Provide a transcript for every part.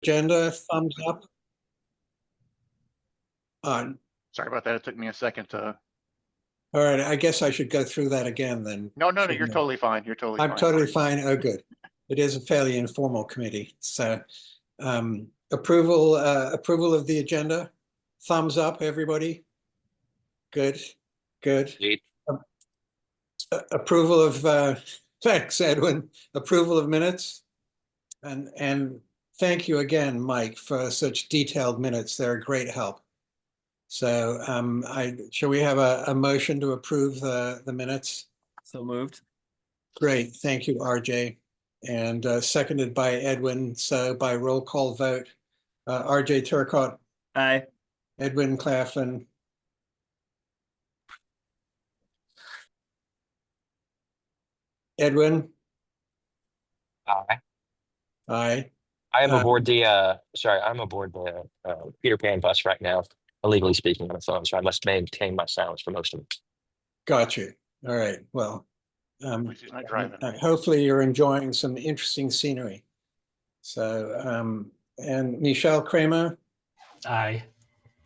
agenda, thumbs up. Sorry about that. It took me a second to. All right, I guess I should go through that again then. No, you're totally fine. You're totally fine. I'm totally fine. Oh, good. It is a fairly informal committee. So approval of the agenda. Thumbs up, everybody. Good. Approval of thanks, Edwin. Approval of minutes. And thank you again, Mike, for such detailed minutes. They're a great help. So shall we have a motion to approve the minutes? So moved. Great, thank you, RJ. And seconded by Edwin. So by roll call vote, RJ Turcott. Aye. Edwin Claflin. Edwin. Aye. Aye. I am aboard the Peter Pan bus right now, illegally speaking on the phone, so I must maintain my silence for most of it. Got you. All right. Well, She's not driving. hopefully you're enjoying some interesting scenery. So, and Michelle Kramer. Aye.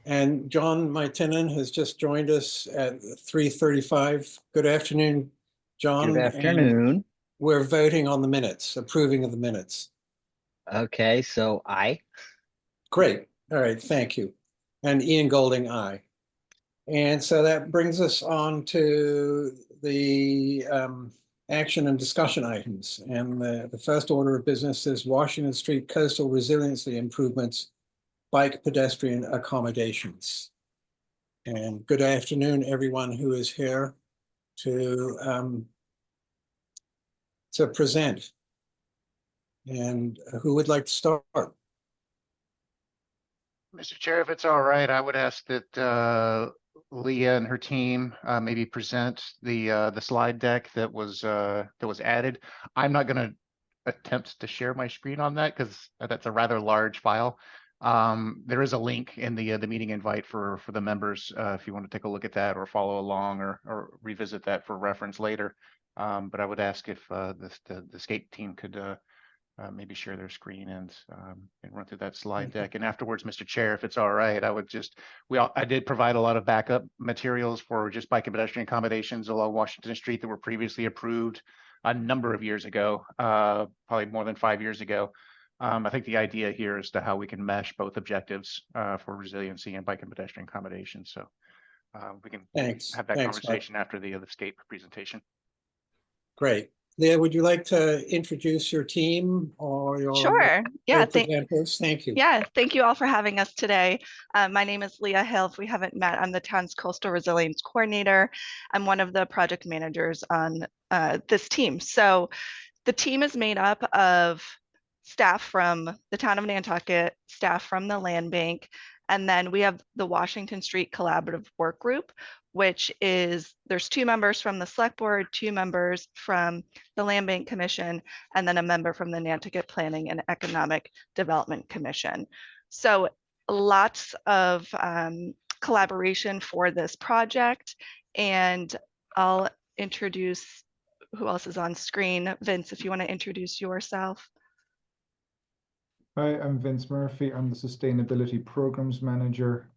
And John Maitinen has just joined us at 3:35. Good afternoon, John. Good afternoon. And we're voting on the minutes, approving of the minutes. Okay, so aye. Great. All right, thank you. And Ian Golding, aye. And so that brings us on to the action and discussion items. And the first order of business is Washington Street Coastal Resiliency Improvements, Bike Pedestrian Accommodations. And good afternoon, everyone who is here to present. And who would like to start? Mr. Chair, if it's all right, I would ask that Leah and her team maybe present the slide deck that was added. I'm not going to attempt to share my screen on that because that's a rather large file. There is a link in the meeting invite for the members if you want to take a look at that or follow along or revisit that for reference later. But I would ask if the SCAPE team could maybe share their screen and run through that slide deck. And afterwards, Mr. Chair, if it's all right, I did provide a lot of backup materials for just bike and pedestrian accommodations along Washington Street that were previously approved a number of years ago, probably more than 5 years ago. I think the idea here is to how we can mesh both objectives for resiliency and bike and pedestrian accommodations. So we can have that conversation after the SCAPE presentation. Great. Leah, would you like to introduce your team or your Sure. Yeah. Thank you. Yeah. Thank you all for having us today. My name is Leah Hill. If we haven't met, I'm the town's coastal resilience coordinator. I'm one of the project managers on this team. So the team is made up of staff from the town of Nantucket, staff from the land bank, and then we have the Washington Street Collaborative Work Group, which is, there's 2 members from the select board, 2 members from the Land Bank Commission, and then a member from the Nantucket Planning and Economic Development Commission. So lots of collaboration for this project. And I'll introduce who else is on screen. Vince, if you want to introduce yourself. Hi, I'm Vince Murphy. I'm the Sustainability Programs Manager,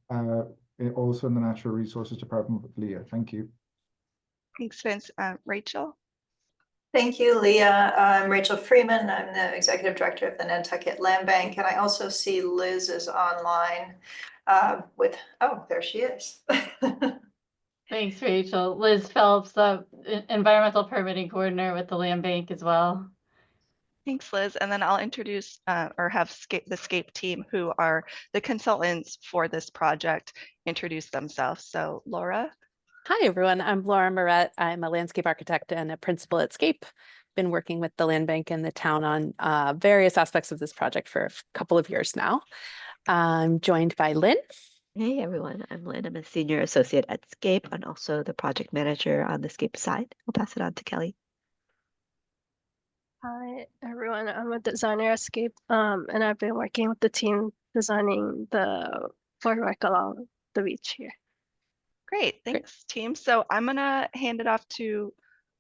also in the Natural Resources Department with Leah. Thank you. Thanks, Vince. Rachel? Thank you, Leah. I'm Rachel Freeman. I'm the Executive Director of the Nantucket Land Bank, and I also see Liz is online oh, there she is. Thanks, Rachel. Liz Phelps, the Environmental Permitting Coordinator with the Land Bank as well. Thanks, Liz. And then I'll introduce or have the SCAPE team, who are the consultants for this project, introduce themselves. So Laura. Hi, everyone. I'm Laura Moret. I'm a landscape architect and a principal at SCAPE. Been working with the land bank and the town on various aspects of this project for a couple of years now. I'm joined by Lynn. Hey, everyone. I'm Lynn. I'm a senior associate at SCAPE and also the project manager on the SCAPE side. I'll pass it on to Kelly. Hi, everyone. I'm a designer at SCAPE, and I've been working with the team designing the boardwalk along the beach here. Great, thanks, team. So I'm gonna hand it off to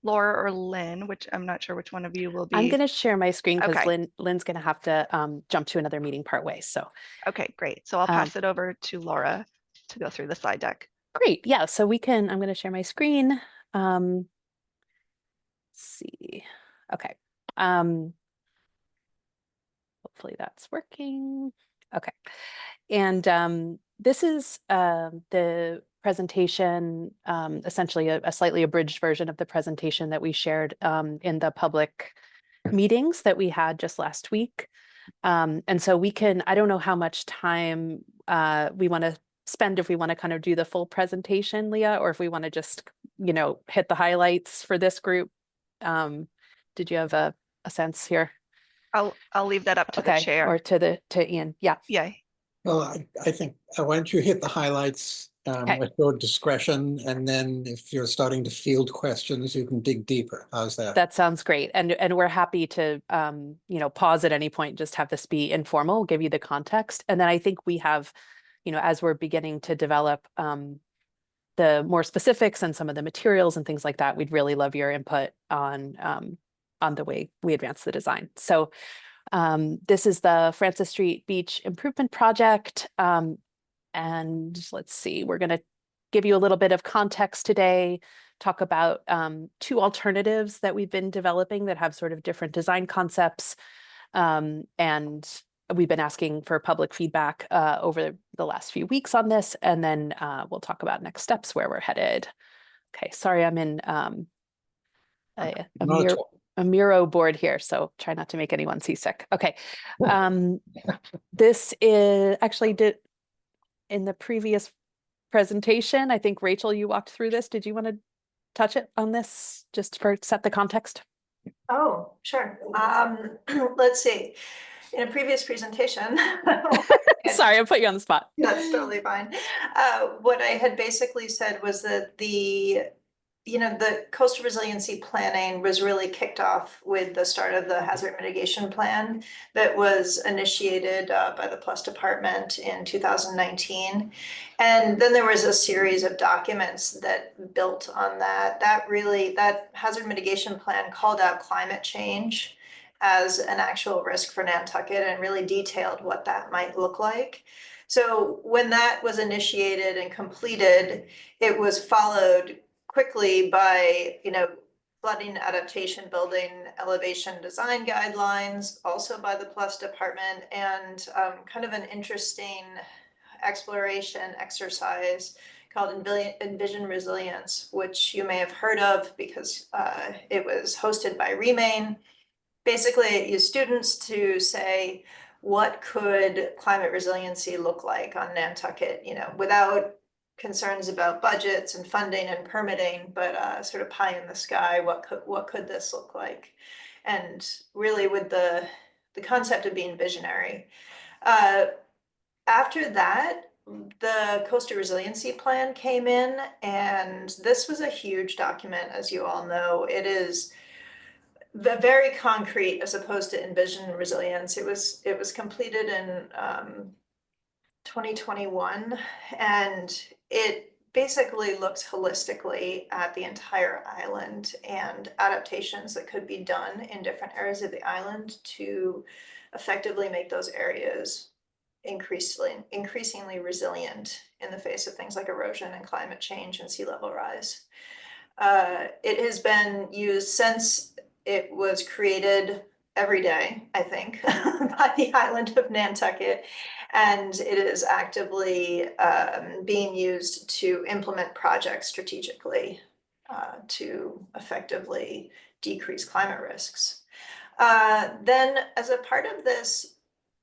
Laura or Lynn, which I'm not sure which one of you will be. I'm going to share my screen because Okay. Lynn's going to have to jump to another meeting part way. So Okay, great. So I'll pass it over to Laura to go through the slide deck. great. Yeah. So I'm going to share my screen. Let's see. Okay. Hopefully that's working. Okay. And this is the presentation, essentially a slightly abridged version of the presentation that we shared in the public meetings that we had just last week. And so I don't know how much time we want to spend if we want to kind of do the full presentation, Leah, or if we want to just, hit the highlights for this group. Did you have a sense here? I'll leave that up to the chair. Or to Ian. Yeah. Yeah. Well, I think, why don't you hit the highlights with your discretion, and then if you're starting to field questions, you can dig deeper. How's that? That sounds great. And we're happy to, pause at any point, just have this be informal, give you the context. And then I think we have, as we're beginning to develop the more specifics and some of the materials and things like that, we'd really love your input on the way we advance the design. So this is the Francis Street Beach Improvement Project. And let's see, we're going to give you a little bit of context today, talk about two alternatives that we've been developing that have sort of different design concepts. And we've been asking for public feedback over the last few weeks on this. And then we'll talk about next steps, where we're headed. Okay, sorry, I'm in a Miro board here, so try not to make anyone seasick. Okay, this is actually in the previous presentation. I think Rachel, you walked through this. Did you want to touch it on this just for set the context? Oh, sure. Let's see. In a previous presentation, sorry, I put you on the spot. That's totally fine. What I had basically said was that the coastal resiliency planning was really kicked off with the start of the hazard mitigation plan that was initiated by the Plus Department in 2019. And then there was a series of documents that built on that. That hazard mitigation plan called out climate change as an actual risk for Nantucket and really detailed what that might look like. So when that was initiated and completed, it was followed quickly by, flooding adaptation building elevation design guidelines, also by the Plus Department, and kind of an interesting exploration exercise called Envision Resilience, which you may have heard of because it was hosted by Remain. Basically, it used students to say, what could climate resiliency look like on Nantucket, without concerns about budgets and funding and permitting, but sort of pie in the sky, what could this look like? And really with the concept of being visionary. After that, the Coastal Resiliency Plan came in, and this was a huge document, as you all know. It is very concrete as opposed to Envision Resilience. It was completed in 2021, and it basically looks holistically at the entire island and adaptations that could be done in different areas of the island to effectively make those areas increasingly resilient in the face of things like erosion and climate change and sea level rise. It has been used since it was created every day, I think, by the island of Nantucket, and it is actively being used to implement projects strategically to effectively decrease climate risks. Then, as a part of this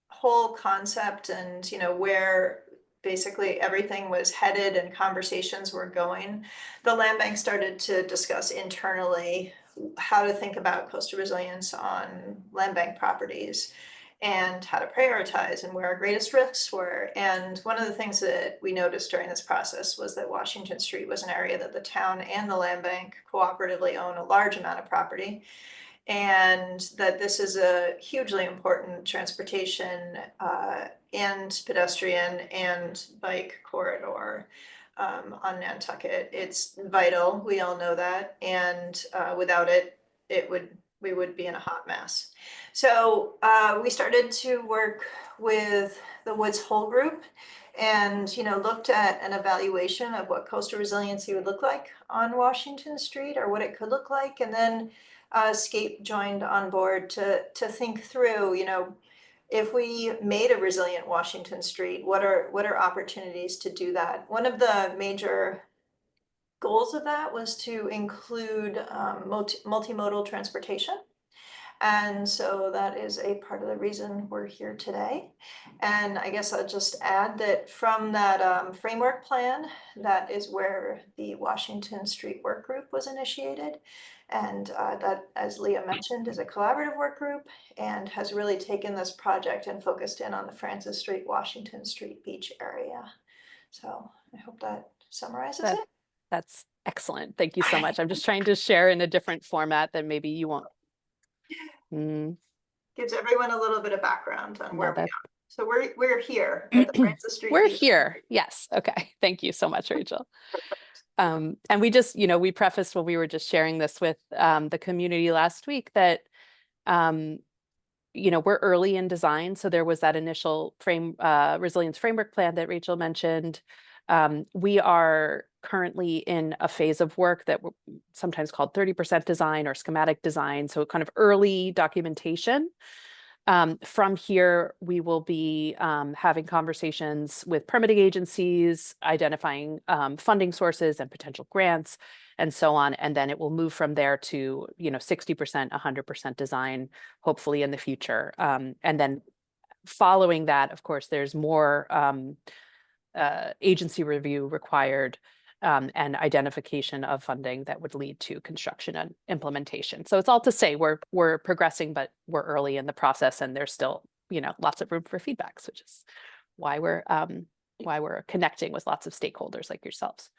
whole concept and where basically everything was headed and conversations were going, the land bank started to discuss internally how to think about coastal resilience on land bank properties and how to prioritize and where our greatest risks were. And one of the things that we noticed during this process was that Washington Street was an area that the town and the land bank cooperatively own a large amount of property, and that this is a hugely important transportation and pedestrian and bike corridor. on Nantucket. It's vital, we all know that, and without it, we would be in a hot mess. So we started to work with the Woods Hole group and, you know, looked at an evaluation of what coastal resiliency would look like on Washington Street, or what it could look like. And then Scape joined on board to think through, you know, if we made a resilient Washington Street, what are opportunities to do that? One of the major goals of that was to include multimodal transportation. And so that is a part of the reason we're here today. And I guess I'll just add that from that framework plan, that is where the Washington Street Work Group was initiated. And that, as Leah mentioned, is a collaborative work group and has really taken this project and focused in on the Francis Street, Washington Street Beach area. So I hope that summarizes it. That's excellent. Thank you so much. I'm just trying to share in a different format that maybe you won't. Gives everyone a little bit of background on where we are. So we're here at the Francis Street. We're Beach. here. Yes. Okay. Thank you so much, Rachel. And we just, you know, we prefaced when we were just sharing this with the community last week that, you know, we're early in design. So there was that initial resilience framework plan that Rachel mentioned. We are currently in a phase of work that we're sometimes called 30% design or schematic design. So kind of early documentation. From here, we will be having conversations with permitting agencies, identifying funding sources and potential grants, and so on. And then it will move from there to, you know, 60%, 100% design, hopefully in the future. And then following that, of course, there's more agency review required and identification of funding that would lead to construction and implementation. So it's all to say we're progressing, but we're early in the process, and there's still, you know, lots of room for feedbacks, which is why we're connecting with lots of stakeholders like yourselves.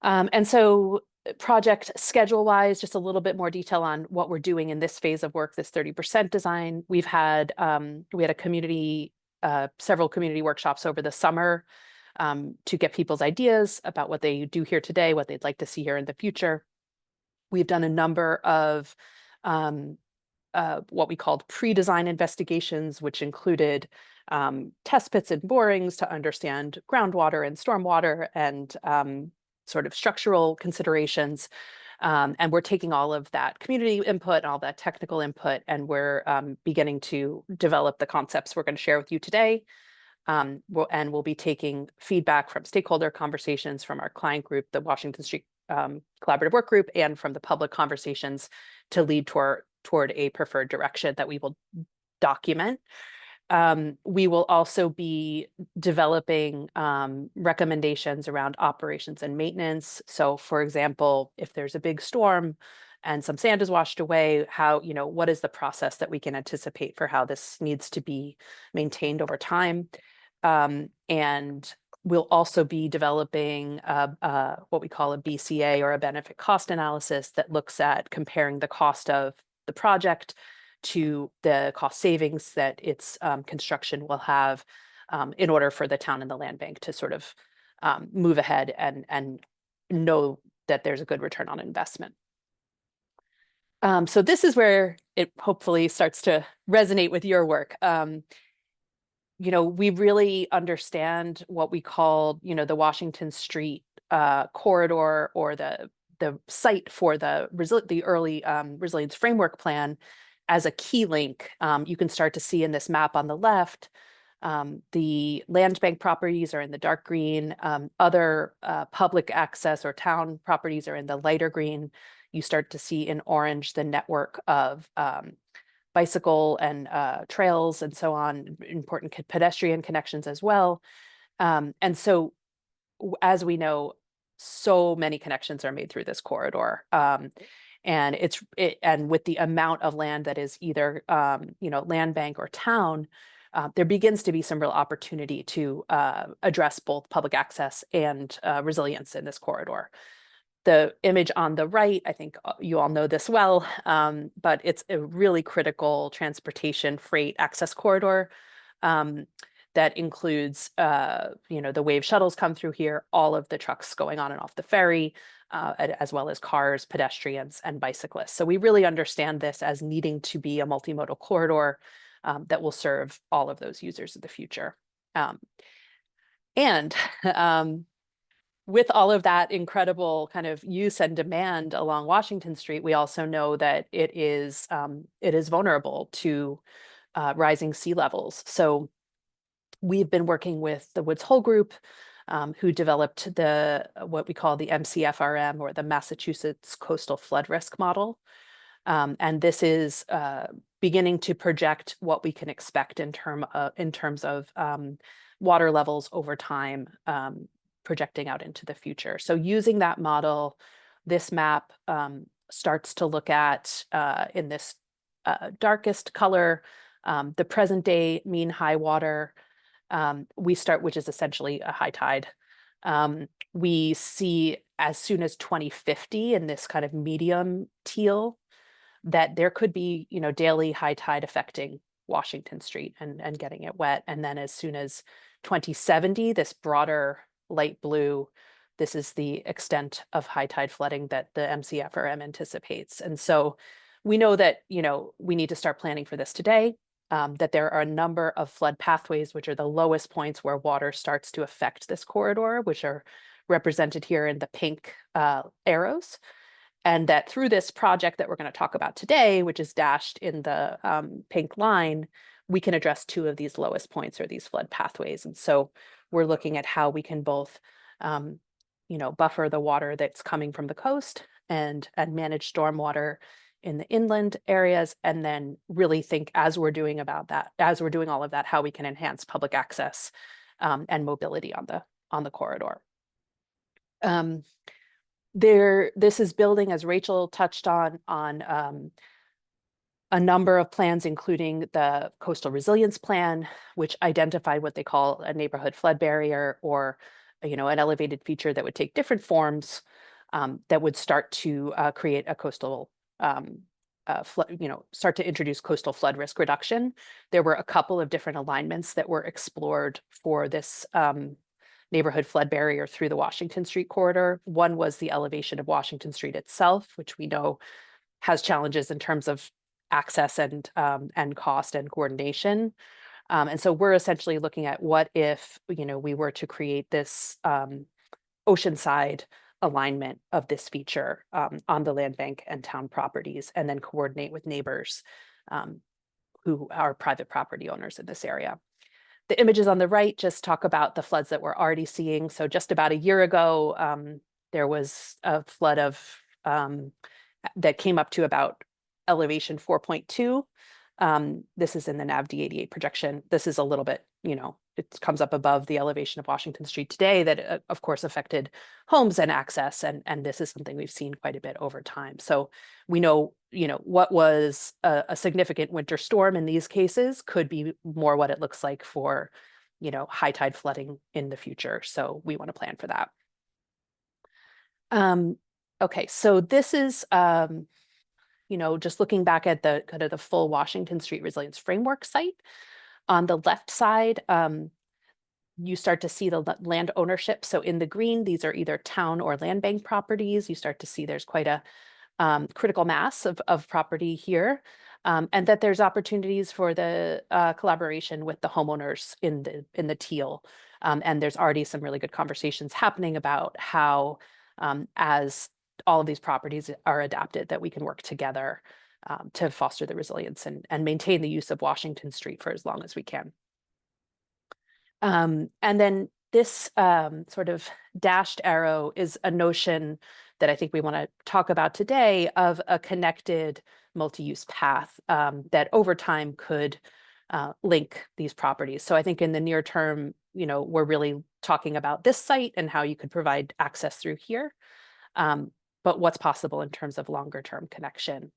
And so project schedule wise, just a little bit more detail on what we're doing in this phase of work, this 30% design. We had a community, several community workshops over the summer to get people's ideas about what they do here today, what they'd like to see here in the future. We've done a number of what we called pre-design investigations, which included test pits and borings to understand groundwater and stormwater and sort of structural considerations. And we're taking all of that community input and all that technical input, and we're beginning to develop the concepts we're going to share with you today. We'll be taking feedback from stakeholder conversations from our client group, the Washington Street Collaborative Work Group, and from the public conversations to lead toward a preferred direction that we will document. We will also be developing recommendations around operations and maintenance. So, for example, if there's a big storm and some sand is washed away, how, you know, what is the process that we can anticipate for how this needs to be maintained over time? And we'll also be developing what we call a BCA, or a benefit cost analysis, that looks at comparing the cost of the project to the cost savings that its construction will have in order for the town and the land bank to sort of move ahead and know that there's a good return on investment. So this is where it hopefully starts to resonate with your work. You know, we really understand what we call, you know, the Washington Street corridor, or the site for the early resilience framework plan as a key link. You can start to see in this map on the left, the land bank properties are in the dark green. Other public access or town properties are in the lighter green. You start to see in orange the network of bicycle and trails and so on, important pedestrian connections as well. And so, as we know, so many connections are made through this corridor. And and with the amount of land that is either you know, land bank or town, there begins to be some real opportunity to address both public access and resilience in this corridor. The image on the right, I think you all know this well, but it's a really critical transportation freight access corridor. that includes, the wave shuttles come through here, all of the trucks going on and off the ferry, as well as cars, pedestrians, and bicyclists. So we really understand this as needing to be a multimodal corridor that will serve all of those users of the future. And with all of that incredible kind of use and demand along Washington Street, we also know that it is vulnerable to rising sea levels. So we've been working with the Woods Hole Group, who developed what we call the MCFRM, or the Massachusetts Coastal Flood Risk Model. And this is beginning to project what we can expect in terms of water levels over time, projecting out into the future. So using that model, this map starts to look at, in this darkest color, the present day mean high water. Which is essentially a high tide. We see as soon as 2050 in this kind of medium teal that there could be, daily high tide affecting Washington Street and getting it wet. And then as soon as 2070, this broader light blue, this is the extent of high tide flooding that the MCFRM anticipates. And so we know that, we need to start planning for this today. That there are a number of flood pathways, which are the lowest points where water starts to affect this corridor, which are represented here in the pink arrows. And that through this project that we're going to talk about today, which is dashed in the pink line, we can address 2 of these lowest points, or these flood pathways. And so we're looking at how we can both, buffer the water that's coming from the coast and manage stormwater in the inland areas, and then really think, as we're doing all of that, how we can enhance public access and mobility on the corridor. This is building, as Rachel touched on a number of plans, including the Coastal Resilience Plan, which identified what they call a neighborhood flood barrier, or an elevated feature that would take different forms, that would start to create a coastal start to introduce coastal flood risk reduction. There were a couple of different alignments that were explored for this neighborhood flood barrier through the Washington Street corridor. One was the elevation of Washington Street itself, which we know has challenges in terms of access and cost and coordination. And so we're essentially looking at, what if we were to create this oceanside alignment of this feature on the land bank and town properties, and then coordinate with neighbors who are private property owners in this area. The images on the right just talk about the floods that we're already seeing. So just about a year ago, there was a flood that came up to about elevation 4.2. This is in the NAV D88 projection. This is a little bit, it comes up above the elevation of Washington Street today, that of course affected homes and access. And this is something we've seen quite a bit over time. So we know, what was a significant winter storm in these cases could be more what it looks like for, high tide flooding in the future. So we want to plan for that. Okay, so this is, just looking back at the kind of the full Washington Street Resilience Framework site. On the left side, you start to see the land ownership. So in the green, these are either town or land bank properties. You start to see there's quite a critical mass of property here, and that there's opportunities for the collaboration with the homeowners in the teal. And there's already some really good conversations happening about how, as all of these properties are adapted, that we can work together to foster the resilience and maintain the use of Washington Street for as long as we can. And then this sort of dashed arrow is a notion that I think we want to talk about today, of a connected multi-use path that over time could link these properties. So I think in the near term, we're really talking about this site and how you could provide access through here. But what's possible in terms of longer term connection.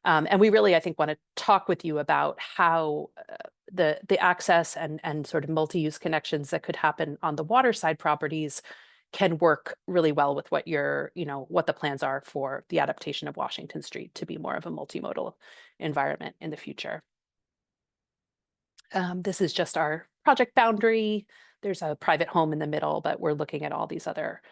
And we really, I think, want to talk with you about how the access and sort of multi-use connections that could happen on the waterside properties can work really well with what what the plans are for the adaptation of Washington Street to be more of a multimodal environment in the future. This is just our project boundary. There's a private home in the middle, but we're looking at all these other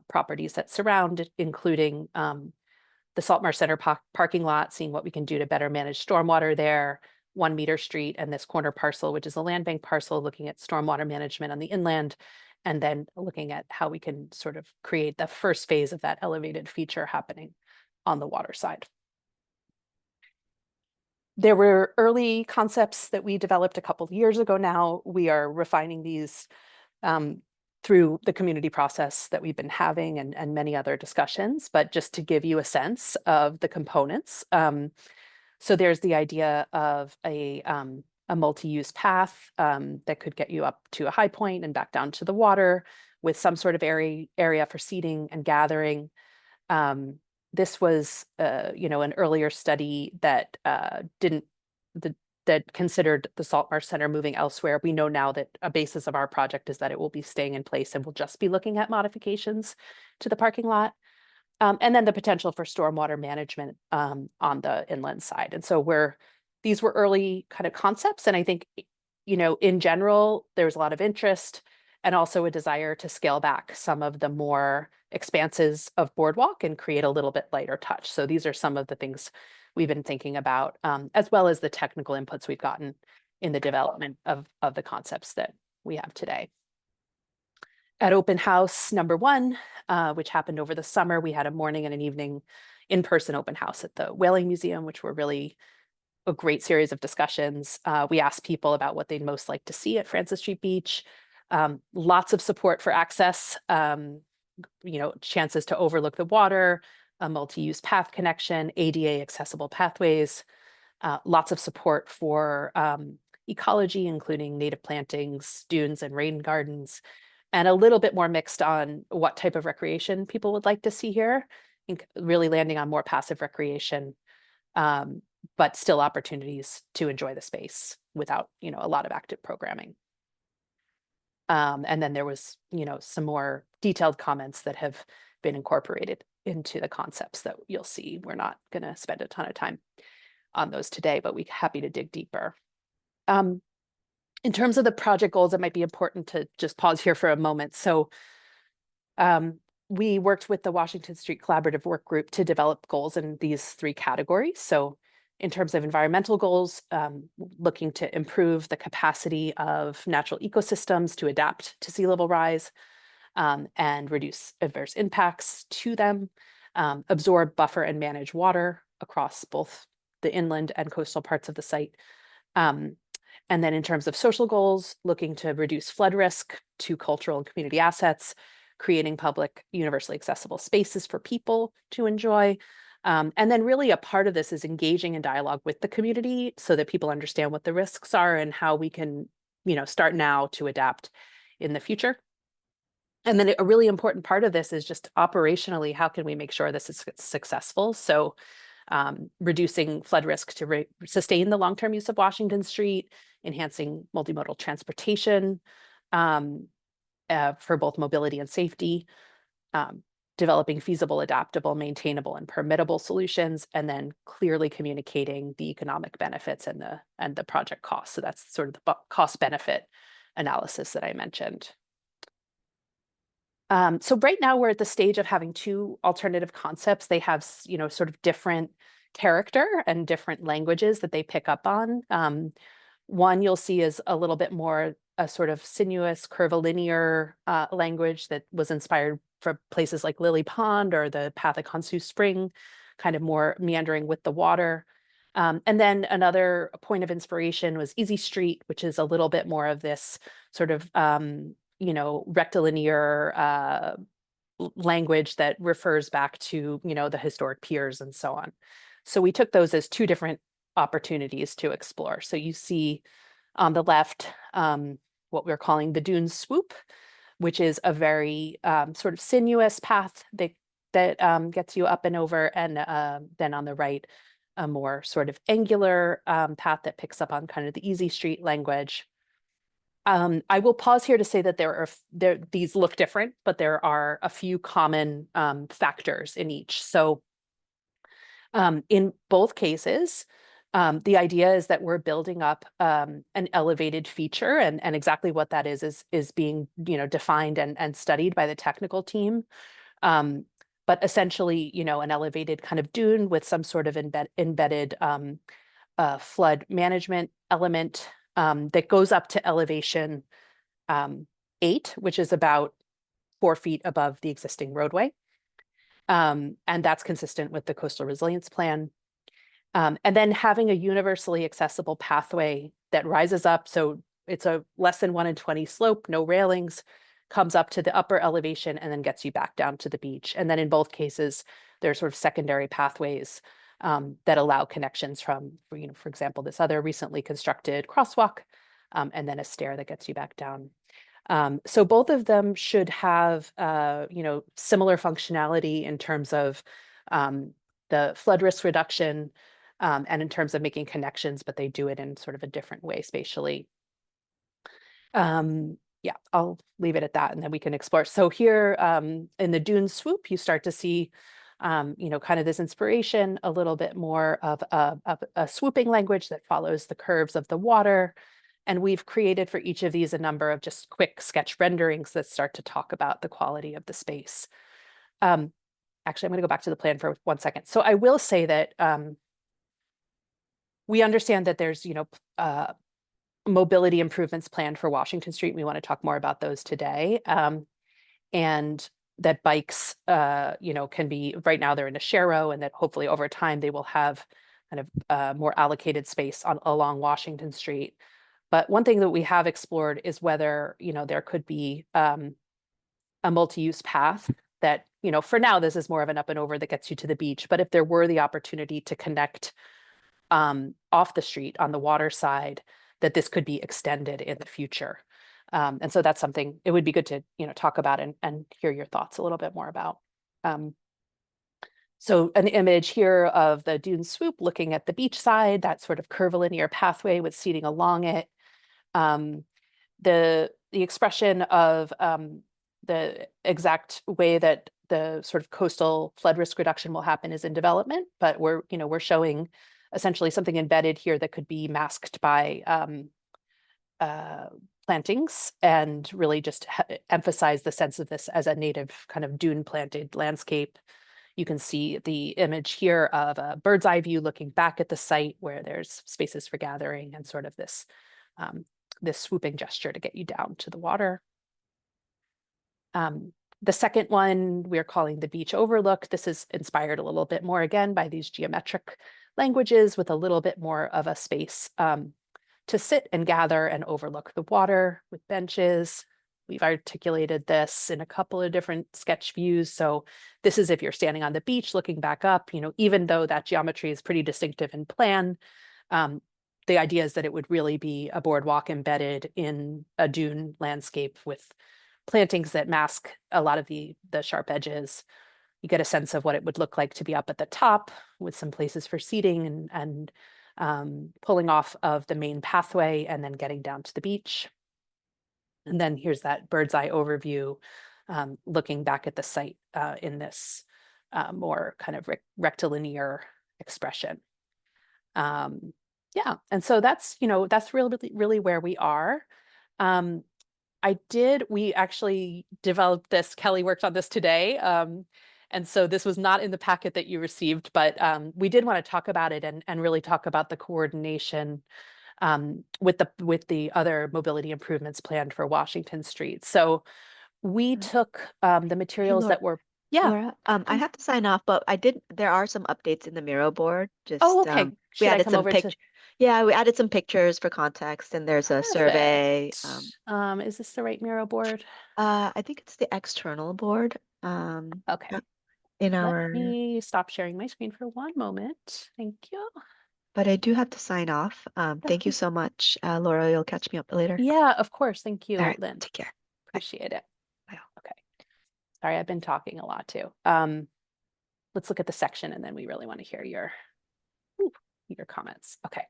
properties that surround it, including the Saltmarsh Center parking lot, seeing what we can do to better manage stormwater there, 1 Meter Street, and this corner parcel, which is a land bank parcel, looking at stormwater management on the inland, and then looking at how we can sort of create the first phase of that elevated feature happening on the water side. There were early concepts that we developed a couple of years ago now. We are refining these through the community process that we've been having and many other discussions, but just to give you a sense of the components. So there's the idea of a multi-use path that could get you up to a high point and back down to the water with some sort of area for seating and gathering. This was, an earlier study that that considered the Saltmarsh Center moving elsewhere. We know now that a basis of our project is that it will be staying in place and we'll just be looking at modifications to the parking lot. And then the potential for stormwater management on the inland side. And so these were early kind of concepts. And I think, in general, there's a lot of interest and also a desire to scale back some of the more expanses of boardwalk and create a little bit lighter touch. So these are some of the things we've been thinking about, as well as the technical inputs we've gotten in the development of the concepts that we have today. At open house number 1, which happened over the summer, we had a morning and an evening in-person open house at the Whaling Museum, which were really a great series of discussions. We asked people about what they'd most like to see at Francis Street Beach. Lots of support for access, chances to overlook the water, a multi-use path connection, ADA accessible pathways, lots of support for ecology, including native plantings, dunes, and rain gardens, and a little bit more mixed on what type of recreation people would like to see here, really landing on more passive recreation, but still opportunities to enjoy the space without, a lot of active programming. And then there was, some more detailed comments that have been incorporated into the concepts that you'll see. We're not going to spend a ton of time on those today, but we're happy to dig deeper. In terms of the project goals, it might be important to just pause here for a moment. So we worked with the Washington Street Collaborative Work Group to develop goals in these 3 categories. So in terms of environmental goals, looking to improve the capacity of natural ecosystems to adapt to sea level rise and reduce adverse impacts to them, absorb, buffer, and manage water across both the inland and coastal parts of the site. And then in terms of social goals, looking to reduce flood risk to cultural and community assets, creating public universally accessible spaces for people to enjoy. And then really a part of this is engaging in dialogue with the community so that people understand what the risks are and how we can, start now to adapt in the future. And then a really important part of this is just operationally, how can we make sure this is successful? So reducing flood risk to sustain the long-term use of Washington Street, enhancing multimodal transportation for both mobility and safety, developing feasible, adaptable, maintainable, and permittable solutions, and then clearly communicating the economic benefits and the project costs. So that's sort of the cost-benefit analysis that I mentioned. So right now we're at the stage of having 2 alternative concepts. They have, sort of different character and different languages that they pick up on. One you'll see is a little bit more a sort of sinuous, curvilinear language that was inspired from places like Lily Pond or the path of Honshu Spring, kind of more meandering with the water. And then another point of inspiration was Easy Street, which is a little bit more of this sort of rectilinear language that refers back to, the historic piers and so on. So we took those as 2 different opportunities to explore. So you see on the left, what we're calling the dune swoop, which is a very sort of sinuous path that gets you up and over. And then on the right, a more sort of angular path that picks up on kind of the Easy Street language. I will pause here to say that these look different, but there are a few common factors in each. So in both cases, The idea is that we're building up an elevated feature, and exactly what that is being defined and studied by the technical team. But essentially, an elevated kind of dune with some sort of embedded flood management element that goes up to elevation 8, which is about 4 feet above the existing roadway. And that's consistent with the coastal resilience plan. And then having a universally accessible pathway that rises up. So it's a less than 1 in 20 slope, no railings, comes up to the upper elevation and then gets you back down to the beach. And then in both cases, there's sort of secondary pathways that allow connections from, for example, this other recently constructed crosswalk, and then a stair that gets you back down. So both of them should have, similar functionality in terms of the flood risk reduction and in terms of making connections, but they do it in sort of a different way spatially. Yeah, I'll leave it at that, and then we can explore. So here in the dune swoop, you start to see, kind of this inspiration, a little bit more of a swooping language that follows the curves of the water. And we've created for each of these a number of just quick sketch renderings that start to talk about the quality of the space. Actually, I'm going to go back to the plan for 1 second. So I will say that we understand that there's, mobility improvements planned for Washington Street. We want to talk more about those today. And that bikes, can be, right now they're in a share row, and that hopefully over time they will have kind of more allocated space along Washington Street. But one thing that we have explored is whether, there could be a multi-use path that, for now, this is more of an up and over that gets you to the beach. But if there were the opportunity to connect off the street on the water side, that this could be extended in the future. And so that's something it would be good to, talk about and hear your thoughts a little bit more about. So an image here of the dune swoop looking at the beach side, that sort of curvilinear pathway with seating along it. The expression of the exact way that the sort of coastal flood risk reduction will happen is in development, but we're showing essentially something embedded here that could be masked by plantings, and really just emphasize the sense of this as a native kind of dune planted landscape. You can see the image here of a bird's eye view looking back at the site where there's spaces for gathering and sort of this swooping gesture to get you down to the water. The second one we're calling the beach overlook. This is inspired a little bit more again by these geometric languages with a little bit more of a space to sit and gather and overlook the water with benches. We've articulated this in a couple of different sketch views. So this is if you're standing on the beach looking back up, even though that geometry is pretty distinctive in plan, the idea is that it would really be a boardwalk embedded in a dune landscape with plantings that mask a lot of the sharp edges. You get a sense of what it would look like to be up at the top with some places for seating and pulling off of the main pathway and then getting down to the beach. And then here's that bird's eye overview, looking back at the site in this more kind of rectilinear expression. Yeah, and so that's really where we are. We actually developed this, Kelly worked on this today. And so this was not in the packet that you received, but we did want to talk about it and really talk about the coordination with the other mobility improvements planned for Washington Street. So we took the materials that were, Laura, I have to sign off, but there are some updates in the Miro board. Just okay. we Should I added come some over pictures. Yeah, we added some pictures for context, and there's a survey. Is this the right Miro board? I think it's the external board. Okay. Let me stop sharing my screen for 1 moment. Thank you. But I do have to sign off. Thank you so much, Laura. You'll catch me up later. Yeah, of course. Thank you, All right, Lynn. take care. Appreciate it. Bye. Okay. Sorry, I've been talking a lot too. Let's look at the section, and then we really want to hear your comments. Okay.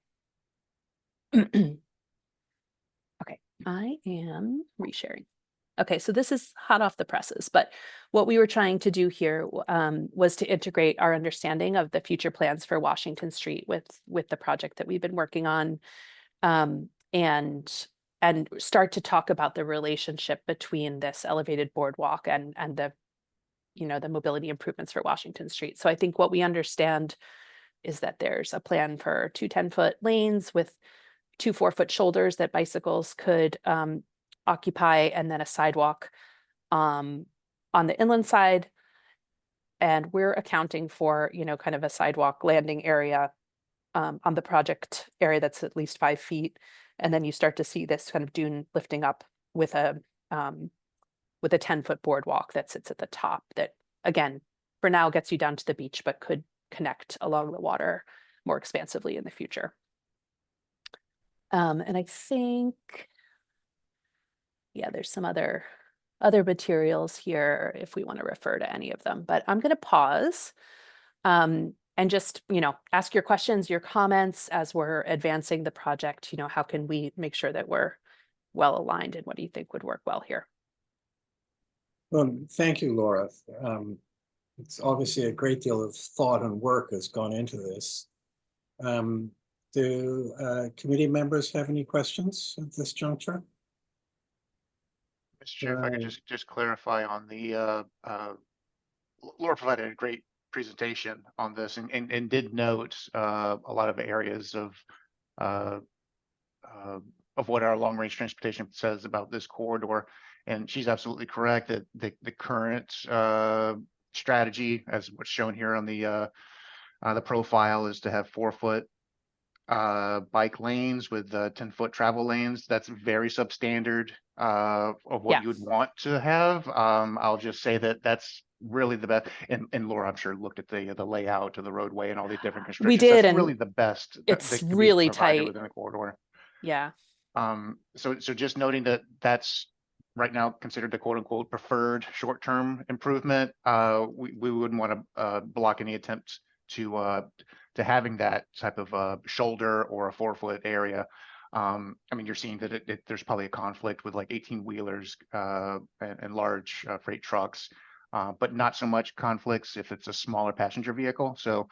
Okay, I am resharing. Okay, so this is hot off the presses, but what we were trying to do here was to integrate our understanding of the future plans for Washington Street with the project that we've been working on, and start to talk about the relationship between this elevated boardwalk and the, you know, the mobility improvements for Washington Street. So I think what we understand is that there's a plan for 2 10-foot lanes with 2 4-foot shoulders that bicycles could occupy, and then a sidewalk on the inland side. And we're accounting for, you know, kind of a sidewalk landing area on the project area that's at least 5 feet. And then you start to see this kind of dune lifting up with a 10-foot boardwalk that sits at the top that, again, for now gets you down to the beach, but could connect along the water more expansively in the future. And I think, yeah, there's some other materials here if we want to refer to any of them, but I'm going to pause and just, you know, ask your questions, your comments as we're advancing the project. You know, how can we make sure that we're well aligned, and what do you think would work well here? Well, thank you, Laura. It's obviously a great deal of thought and work has gone into this. Do committee members have any questions at this juncture? Mr. Chair, if I could just clarify on the, Laura provided a great presentation on this and did note a lot of areas of what our long-range transportation says about this corridor. And she's absolutely correct that the current strategy, as what's shown here on the profile, is to have 4-foot bike lanes with 10-foot travel lanes. That's very substandard of what you would want to have. I'll just say that that's really the best. And Laura, I'm sure, looked at the layout of the roadway and all these different constrictions. We did, that's and really the best. It's really tight within the corridor. Yeah. So just noting that that's right now considered the quote unquote preferred short-term improvement. We wouldn't want to block any attempts to having that type of shoulder or a 4-foot area. I mean, you're seeing that there's probably a conflict with like 18-wheelers and large freight trucks, but not so much conflicts if it's a smaller passenger vehicle. So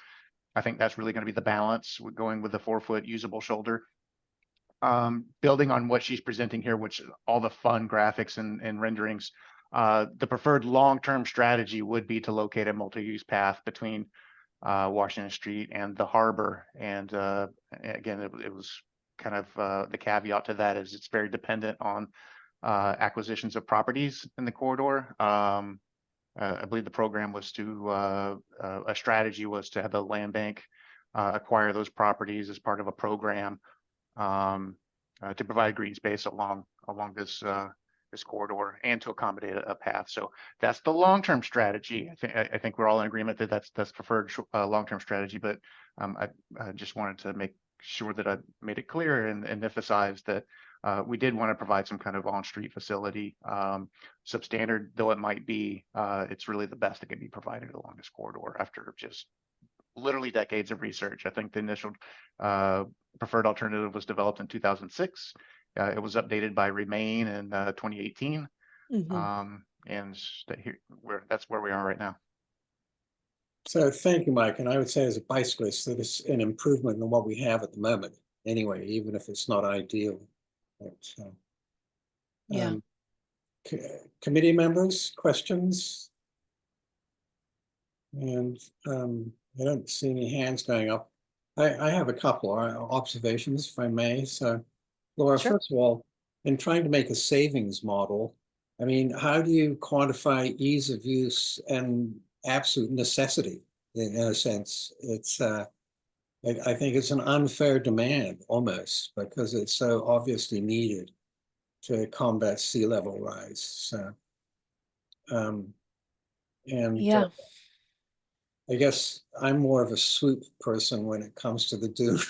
I think that's really going to be the balance with going with the 4-foot usable shoulder. Building on what she's presenting here, which all the fun graphics and renderings, the preferred long-term strategy would be to locate a multi-use path between Washington Street and the harbor. And again, it was kind of the caveat to that is it's very dependent on acquisitions of properties in the corridor. I believe the program was to a strategy was to have the land bank acquire those properties as part of a program to provide green space along this this corridor and to accommodate a path. So that's the long-term strategy. I think we're all in agreement that that's preferred long-term strategy. But I just wanted to make sure that I made it clear and emphasize that we did want to provide some kind of on-street facility. Substandard though it might be, it's really the best that can be provided along this corridor after just literally decades of research. I think the initial preferred alternative was developed in 2006. It was updated by Remain in 2018. And that's where we are right now. So thank you, Mike. And I would say as a bicyclist that it's an improvement on what we have at the moment anyway, even if it's not ideal. But, Yeah. Committee members, questions? And I don't see any hands going up. I have a couple of observations, if I may. So, Laura, Sure. first of all, in trying to make a savings model, I mean, how do you quantify ease of use and absolute necessity in a sense? It's I think it's an unfair demand almost because it's so obviously needed to combat sea level rise. So, and Yeah. I guess I'm more of a swoop person when it comes to the dune.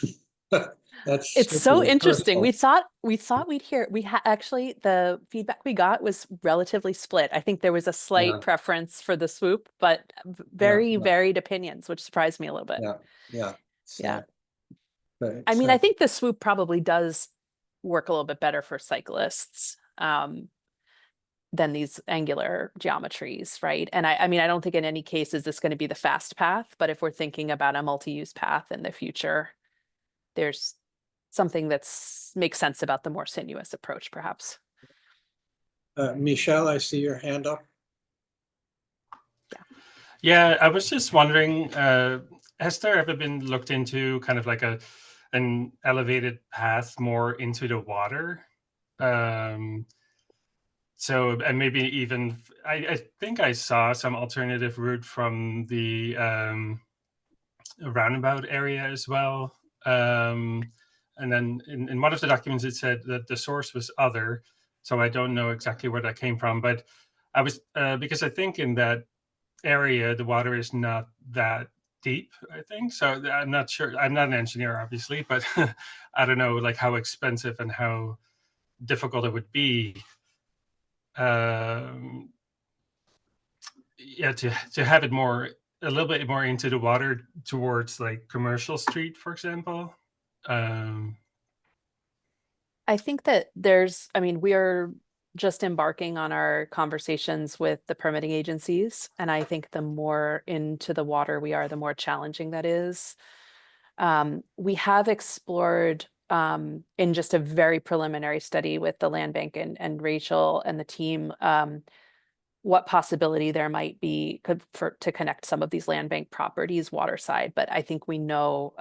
That's It's so strictly interesting. personal. We thought we'd hear, actually, the feedback we got was relatively split. I think there was a slight Yeah. preference for the swoop, but very yeah. varied opinions, which surprised me a little bit. Yeah. Yeah. But, I mean, I think the swoop probably does work a little bit better for cyclists. than these angular geometries, right? And I mean, I don't think in any case is this going to be the fast path, but if we're thinking about a multi-use path in the future, there's something that's makes sense about the more sinuous approach, perhaps. Michelle, I see your hand up. Yeah, I was just wondering, has there ever been looked into kind of like an elevated path more into the water? So, and maybe even, I think I saw some alternative route from the roundabout area as well. And then in one of the documents, it said that the source was other. So I don't know exactly where that came from, but I was, because I think in that area, the water is not that deep, I think. So I'm not sure. I'm not an engineer, obviously, but I don't know like how expensive and how difficult it would be yeah, to have it more a little bit more into the water towards like Commercial Street, for example. I think that I mean, we are just embarking on our conversations with the permitting agencies. And I think the more into the water we are, the more challenging that is. We have explored in just a very preliminary study with the land bank and Rachel and the team, what possibility there might be to connect some of these land bank properties waterside. But I think we know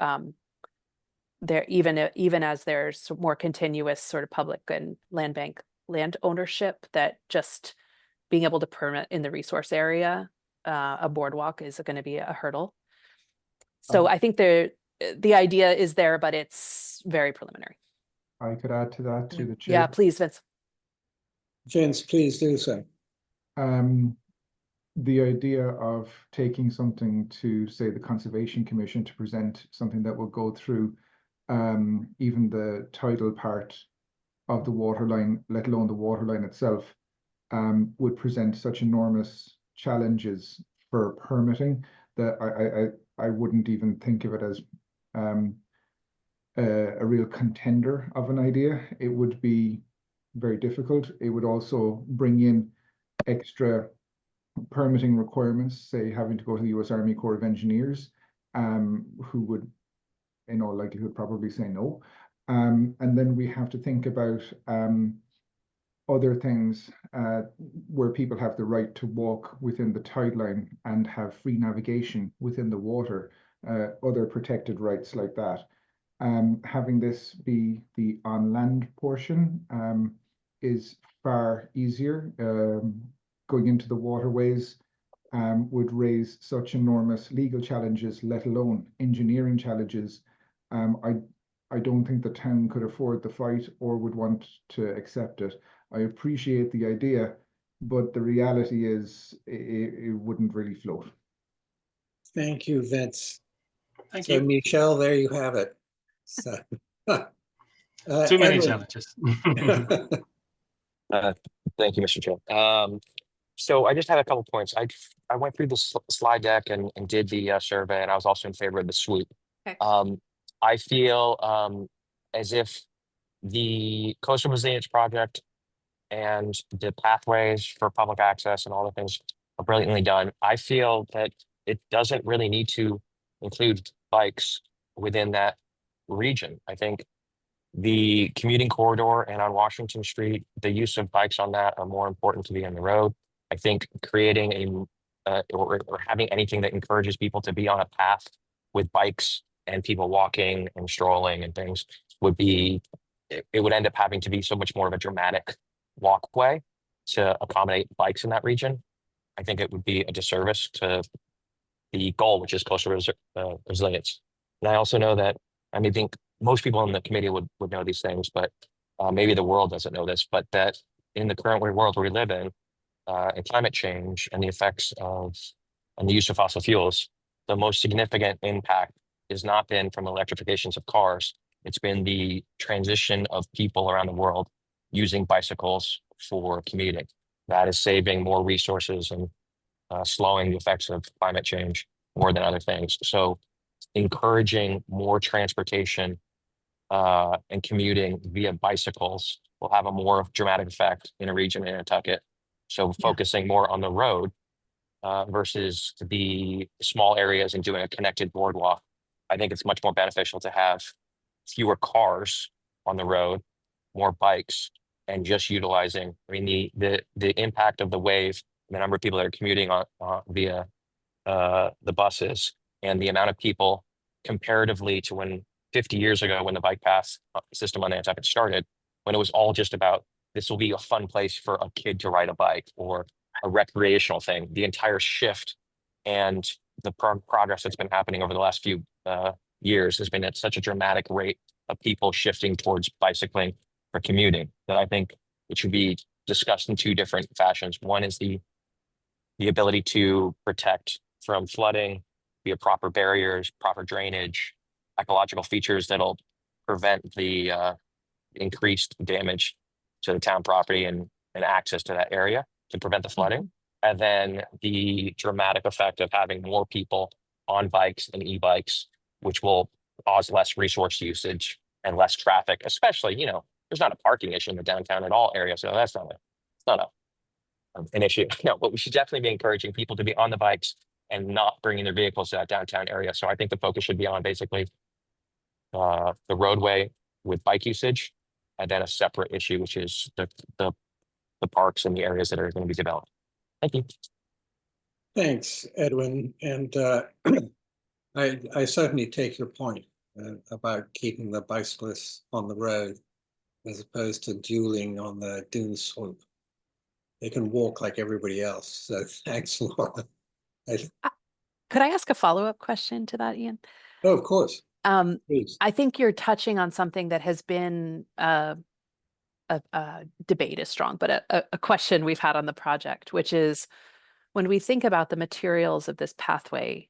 there even as there's more continuous sort of public and land bank land ownership, that just being able to permit in the resource area a boardwalk is going to be a hurdle. So I think the idea is there, but it's very preliminary. I could add to that to the chair. Yeah, please, Vince. Vince, please do so. The idea of taking something to, say, the Conservation Commission to present something that will go through even the tidal part of the waterline, let alone the waterline itself, would present such enormous challenges for permitting that I wouldn't even think of it as a real contender of an idea. It would be very difficult. It would also bring in extra permitting requirements, say having to go to the U.S. Army Corps of Engineers, who would, in all likelihood, probably say no. And then we have to think about other things where people have the right to walk within the tide line and have free navigation within the water, other protected rights like that. Having this be the on-land portion is far easier. Going into the waterways would raise such enormous legal challenges, let alone engineering challenges. I don't think the town could afford the fight or would want to accept it. I appreciate the idea, but the reality is it wouldn't really float. Thank you, Vince. Thank So, you. Michelle, there you have it. So, Too many Edward. challenges. Thank you, Mr. Chair. So I just had a couple points. I went through the slide deck and did the survey, and I was also in favor of the swoop. Okay. I feel as if the Coastal Resilience Project and the pathways for public access and all the things are brilliantly done. I feel that it doesn't really need to include bikes within that region. I think the commuting corridor and on Washington Street, the use of bikes on that are more important to be on the road. I think creating or having anything that encourages people to be on a path with bikes and people walking and strolling and things would be, it would end up having to be so much more of a dramatic walkway to accommodate bikes in that region. I think it would be a disservice to the goal, which is coastal resilience. And I also know that, I mean, I think most people in the committee would know these things, but maybe the world doesn't know this, but that in the current world we live in, and climate change and the effects of and the use of fossil fuels, the most significant impact has not been from electrifications of cars. It's been the transition of people around the world using bicycles for commuting. That is saving more resources and slowing the effects of climate change more than other things. So encouraging more transportation and commuting via bicycles will have a more dramatic effect in a region in Nantucket So focusing more on the road versus the small areas and doing a connected boardwalk. I think it's much more beneficial to have fewer cars on the road, more bikes, and just utilizing. I mean, the impact of the wave, the number of people that are commuting on via the buses, and the amount of people comparatively to when 50 years ago, when the bike path system on Nantucket started, when it was all just about this will be a fun place for a kid to ride a bike or a recreational thing. The entire shift and the progress that's been happening over the last few years has been at such a dramatic rate of people shifting towards bicycling for commuting that I think it should be discussed in two different fashions. One is the ability to protect from flooding via proper barriers, proper drainage, ecological features that'll prevent the increased damage to the town property and access to that area to prevent the flooding. And then the dramatic effect of having more people on bikes and e-bikes, which will cause less resource usage and less traffic, especially, there's not a parking issue in the downtown at all area. So that's not an issue. No, but we should definitely be encouraging people to be on the bikes and not bringing their vehicles to that downtown area. So I think the focus should be on basically the roadway with bike usage, and then a separate issue, which is the parks and the areas that are going to be developed. Thank you. Thanks, Edwin. And I certainly take your point about keeping the bicyclists on the road as opposed to dueling on the dune slope. They can walk like everybody else. So thanks, Laura. Could I ask a follow-up question to that, Ian? Oh, of course. Please. I think you're touching on something that has been a debate is strong, but a question we've had on the project, which is when we think about the materials of this pathway,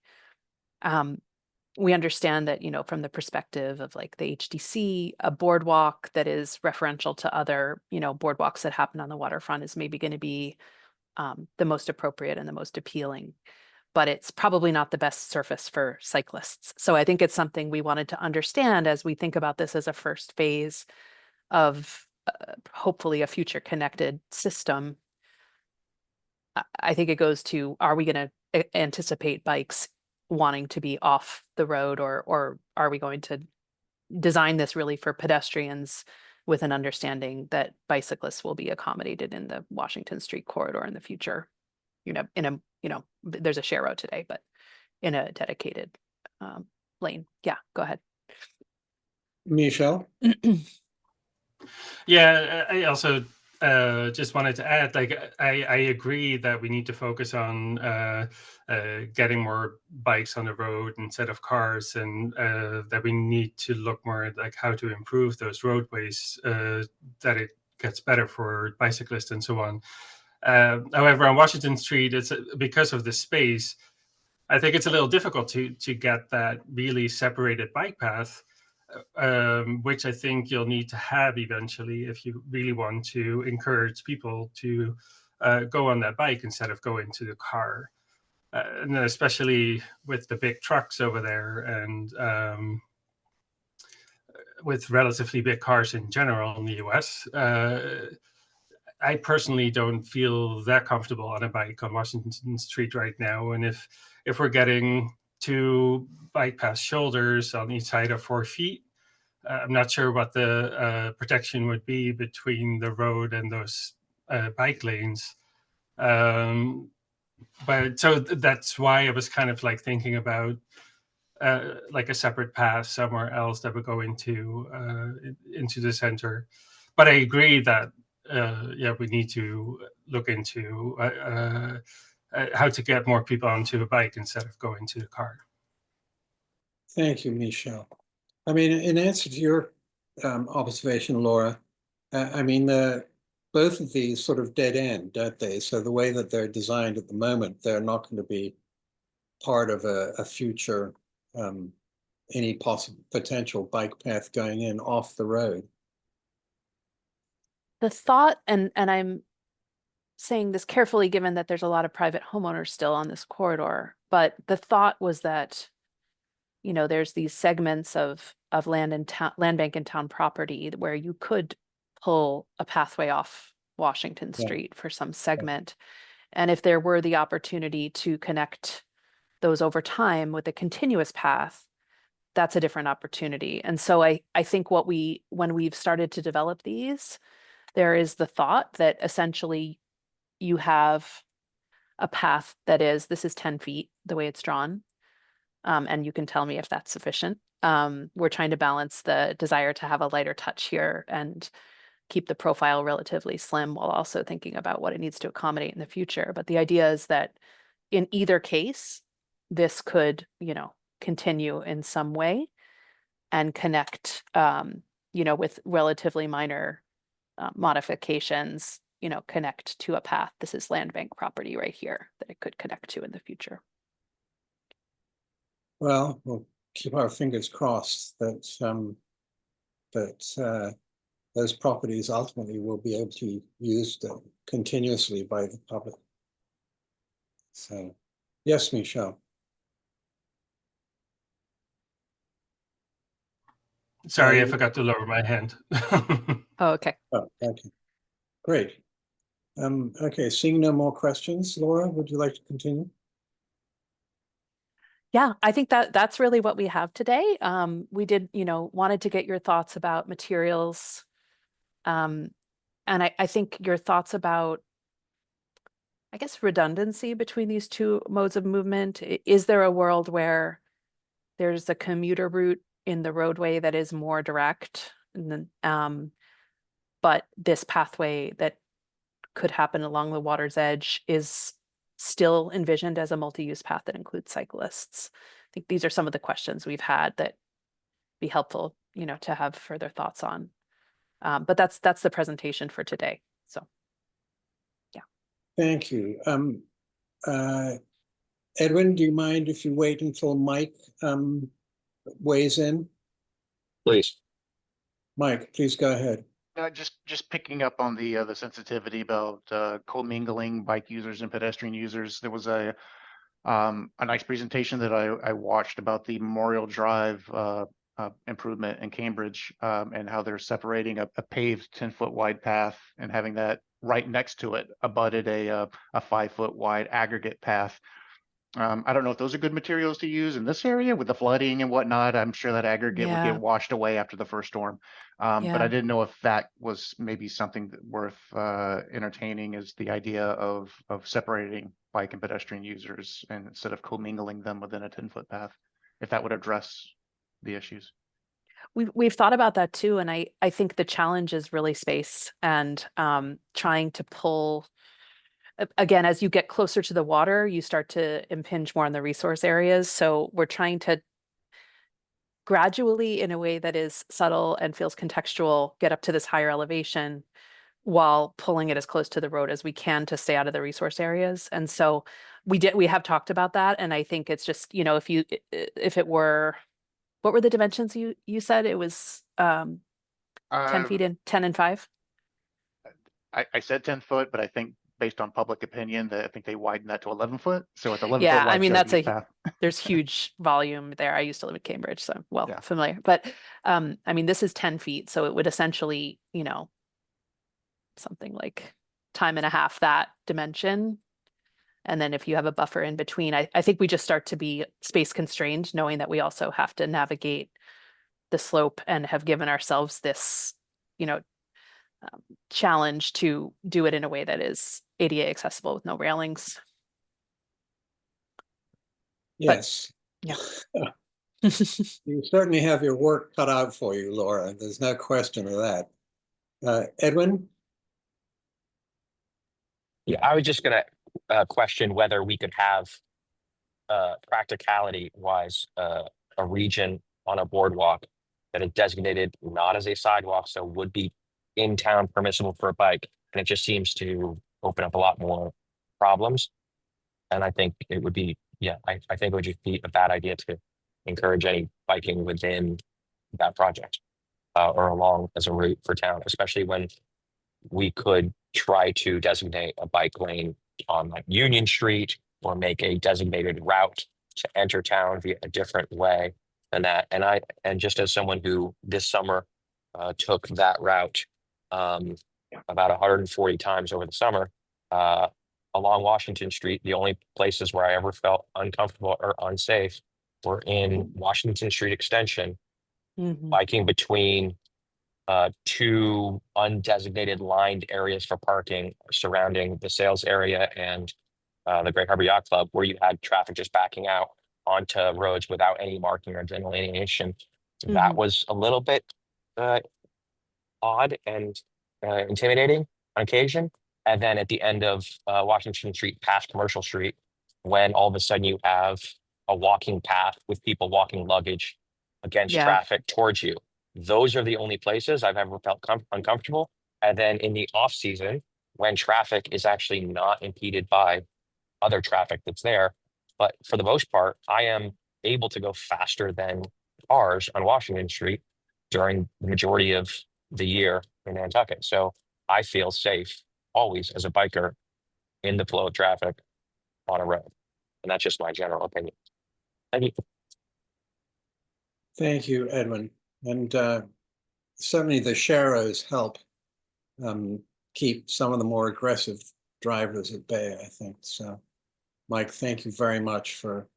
we understand that, from the perspective of like the HDC, a boardwalk that is referential to other, boardwalks that happen on the waterfront is maybe going to be the most appropriate and the most appealing, but it's probably not the best surface for cyclists. So I think it's something we wanted to understand as we think about this as a first phase of hopefully a future connected system. I think it goes to, are we going to anticipate bikes wanting to be off the road, or are we going to design this really for pedestrians with an understanding that bicyclists will be accommodated in the Washington Street corridor in the future? There's a share road today, but in a dedicated lane. Yeah, go ahead. Michelle? Yeah, I also just wanted to add, I agree that we need to focus on getting more bikes on the road instead of cars, and that we need to look more at how to improve those roadways, that it gets better for bicyclists and so on. However, on Washington Street, it's because of the space, I think it's a little difficult to get that really separated bike path, which I think you'll need to have eventually if you really want to encourage people to go on that bike instead of going to the car. And then especially with the big trucks over there, and with relatively big cars in general in the US, I personally don't feel that comfortable on a bike on Washington Street right now. And if we're getting two bike path shoulders on each side of 4 feet, I'm not sure what the protection would be between the road and those bike lanes. But so that's why I was kind of thinking about a separate path somewhere else that would go into the center. But I agree that we need to look into how to get more people onto a bike instead of going to the car. Thank you, Michelle. I mean, in answer to your observation, Laura, both of these sort of dead end, don't they? So the way that they're designed at the moment, they're not going to be part of a future, any possible potential bike path going in off the road. The thought, and I'm saying this carefully given that there's a lot of private homeowners still on this corridor, but the thought was that, there's these segments of land bank and town property where you could pull a pathway off Washington Yeah. Street for some segment. And if there were the opportunity to connect those over time with a continuous path, that's a different opportunity. And so I think when we've started to develop these, there is the thought that essentially you have a path that this is 10 feet, the way it's drawn. And you can tell me if that's sufficient. We're trying to balance the desire to have a lighter touch here and keep the profile relatively slim while also thinking about what it needs to accommodate in the future. But the idea is that in either case, this could, continue in some way and connect, with relatively minor modifications, connect to a path. This is land bank property right here that it could connect to in the future. Well, we'll keep our fingers crossed that those properties ultimately will be able to be used continuously by the public. So, yes, Michelle. Sorry, I forgot to lower my hand. Oh, okay. Oh, okay. Great. Okay, seeing no more questions, Laura, would you like to continue? Yeah, I think that's really what we have today. We did, wanted to get your thoughts about materials. And I think your thoughts about, I guess, redundancy between these two modes of movement. Is there a world where there's a commuter route in the roadway that is more direct, and then, but this pathway that could happen along the water's edge is still envisioned as a multi-use path that includes cyclists? I think these are some of the questions we've had that be helpful, to have further thoughts on. But that's the presentation for today. So, yeah. Thank you. Edwin, do you mind if you wait until Mike weighs in? Please. Mike, please go ahead. Just picking up on the sensitivity about commingling bike users and pedestrian users. There was a nice presentation that I watched about the Memorial Drive improvement in Cambridge, and how they're separating a paved 10-foot wide path and having that right next to it abutted a 5-foot wide aggregate path. I don't know if those are good materials to use in this area with the flooding and whatnot. I'm sure that aggregate would Yeah. get washed away after the first storm. But Yeah. I didn't know if that was maybe something worth entertaining, is the idea of separating bike and pedestrian users, and instead of commingling them within a 10-foot path, if that would address the issues. We've thought about that too, and I think the challenge is really space and trying to pull. Again, as you get closer to the water, you start to impinge more on the resource areas. So we're trying to gradually, in a way that is subtle and feels contextual, get up to this higher elevation while pulling it as close to the road as we can to stay out of the resource areas. And so we have talked about that. And I think it's just, if it were, what were the dimensions you said? It was 10 feet in 10 and 5? I said 10 foot, but I think based on public opinion, that I think they widened that to 11 foot. So it's 11 Yeah, foot wide. I mean, shared use path. there's huge volume there. I used to live in Cambridge, so Yeah. familiar. But I mean, this is 10 feet, so it would essentially, something like time and a half that dimension. And then if you have a buffer in between, I think we just start to be space constrained, knowing that we also have to navigate the slope and have given ourselves this, challenge to do it in a way that is ADA accessible with no railings. Yes. Yeah. You certainly have your work cut out for you, Laura. There's no question of that. Edwin? Yeah, I was just going to question whether we could have practicality wise a region on a boardwalk that is designated not as a sidewalk, so would be in town permissible for a bike. And it just seems to open up a lot more problems. And I think it would be, I think it would just be a bad idea to encourage any biking within that project or along as a route for town, especially when we could try to designate a bike lane on like Union Street or make a designated route to enter town via a different way than that. And just as someone who this summer took that route, about 140 times over the summer along Washington Street. The only places where I ever felt uncomfortable or unsafe were in Washington Street Extension, Mhm. biking between two undesignated lined areas for parking surrounding the sales area and the Great Harbor Yacht Club, where you had traffic just backing out onto roads without any marking or delineation. That Mhm. was a little bit odd and intimidating on occasion. And then at the end of Washington Street, past Commercial Street, when all of a sudden you have a walking path with people walking luggage against Yeah. traffic towards you. Those are the only places I've ever felt uncomfortable. And then in the off season, when traffic is actually not impeded by other traffic that's there, but for the most part, I am able to go faster than cars on Washington Street during the majority of the year in Nantucket. So I feel safe always as a biker in the flow of traffic on a road. And that's just my general opinion. Thank you. Thank you, Edwin. And certainly the Sharrows help keep some of the more aggressive drivers at bay, I think. So, Mike, thank you very much for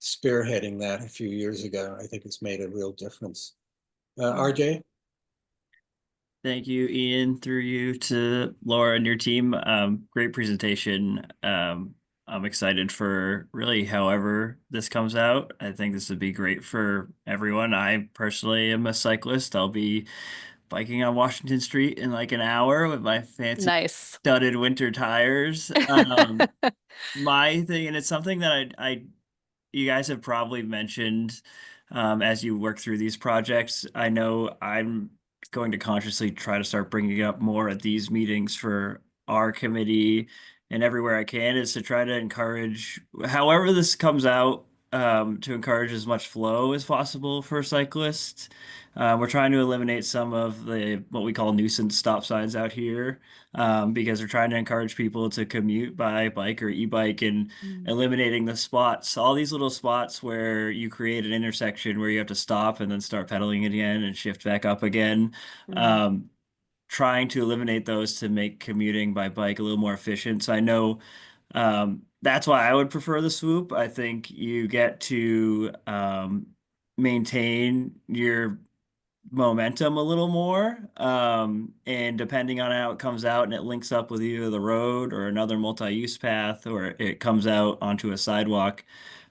spearheading that a few years ago. I think it's made a real difference. RJ? Thank you, Ian, through you to Laura and your team. Great presentation. I'm excited for really however this comes out. I think this would be great for everyone. I personally am a cyclist. I'll be biking on Washington Street in like an hour with my fancy Nice. studded winter tires. My thing, and it's something that I you guys have probably mentioned as you work through these projects. I know I'm going to consciously try to start bringing it up more at these meetings for our committee and everywhere I can, is to try to encourage, however this comes out, to encourage as much flow as possible for cyclists. We're trying to eliminate some of the what we call nuisance stop signs out here, because we're trying to encourage people to commute by bike or e-bike, and eliminating the spots, all these little spots where you create an intersection where you have to stop and then start pedaling again and shift back up again. Trying to eliminate those to make commuting by bike a little more efficient. So I know that's why I would prefer the swoop. I think you get to maintain your momentum a little more. And depending on how it comes out and it links up with either the road or another multi-use path, or it comes out onto a sidewalk,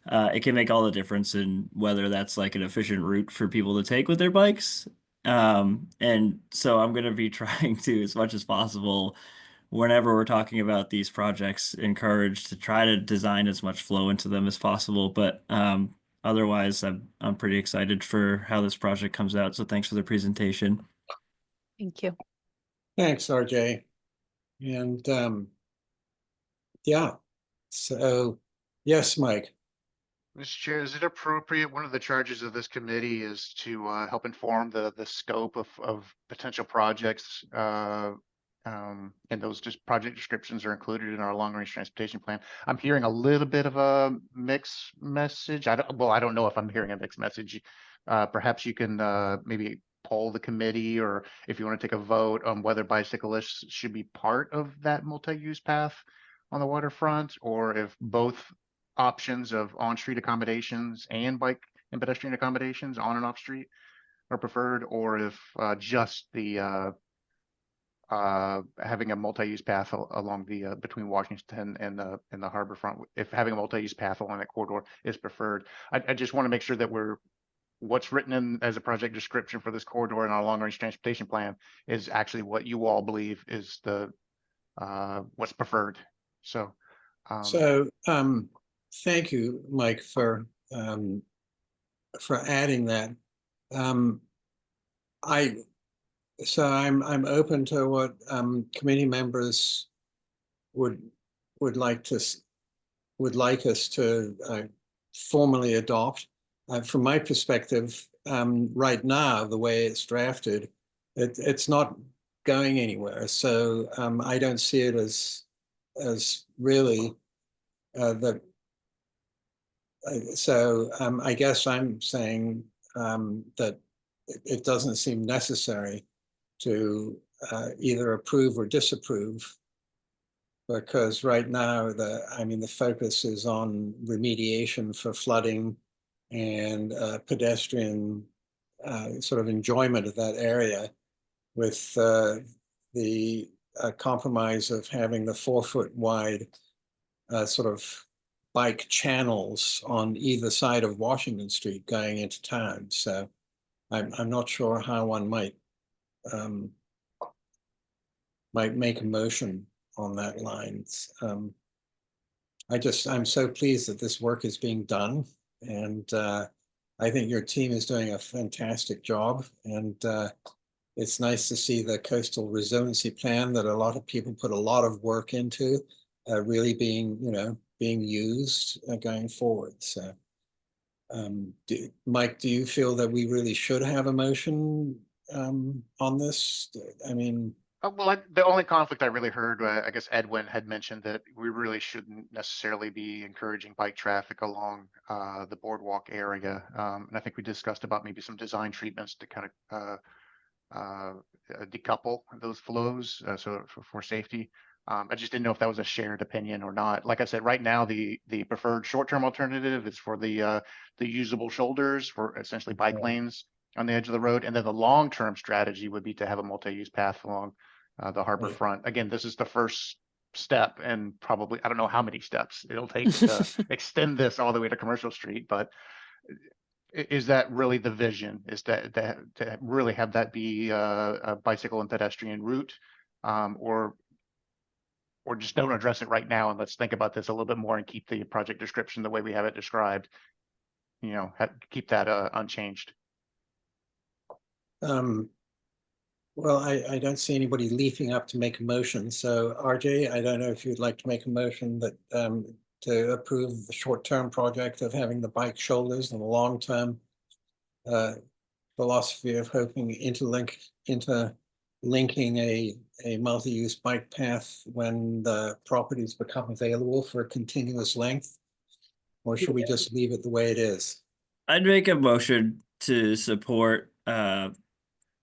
it can make all the difference in whether that's like an efficient route for people to take with their bikes. And so I'm going to be trying to, as much as possible, whenever we're talking about these projects, encourage to try to design as much flow into them as possible. But otherwise, I'm pretty excited for how this project comes out. So thanks for the presentation. Thank you. Thanks, RJ. And yeah, so yes, Mike. Mr. Chair, is it appropriate, one of the charges of this committee is to help inform the scope of potential projects, and those just project descriptions are included in our long-range transportation plan. I'm hearing a little bit of a mixed message. I don't know if I'm hearing a mixed message. Perhaps you can maybe poll the committee, or if you want to take a vote on whether bicyclists should be part of that multi-use path on the waterfront, or if both options of on-street accommodations and bike and pedestrian accommodations on and off street are preferred, or if just the having a multi-use path along the between Washington and the harbor front, if having a multi-use path along that corridor is preferred. I just want to make sure that what's written in as a project description for this corridor in our long-range transportation plan is actually what you all believe is the what's preferred. So thank you, Mike, for adding that. I'm open to what committee members would like us to formally adopt. From my perspective, right now, the way it's drafted, it's not going anywhere. So I don't see it as really that. So I guess I'm saying that it doesn't seem necessary to either approve or disapprove. Because right now, the focus is on remediation for flooding and pedestrian sort of enjoyment of that area, with the compromise of having the 4-foot wide sort of bike channels on either side of Washington Street going into town. So I'm not sure how one might make a motion on that line. I'm so pleased that this work is being done, and I think your team is doing a fantastic job, and it's nice to see the coastal resiliency plan that a lot of people put a lot of work into really being used going forward. So Mike, do you feel that we really should have a motion on this? I mean, Well, the only conflict I really heard, I guess Edwin had mentioned that we really shouldn't necessarily be encouraging bike traffic along the boardwalk area. And I think we discussed about maybe some design treatments to kind of decouple those flows so for safety. I just didn't know if that was a shared opinion or not. Like I said, right now, the preferred short-term alternative is for the usable shoulders for essentially bike lanes on the edge of the road. And then the long-term strategy would be to have a multi-use path along the harbor front. Again, this is the first step, and probably, I don't know how many steps it'll take to extend this all the way to Commercial Street, but is that really the vision, is that to really have that be a bicycle and pedestrian route, or just don't address it right now and let's think about this a little bit more and keep the project description the way we have it described, keep that unchanged. Well, I don't see anybody leaping up to make a motion. So RJ, I don't know if you'd like to make a motion that to approve the short-term project of having the bike shoulders, and the long-term philosophy of hoping interlinking a multi-use bike path when the properties become available for a continuous length, or should we just leave it the way it is? I'd make a motion to support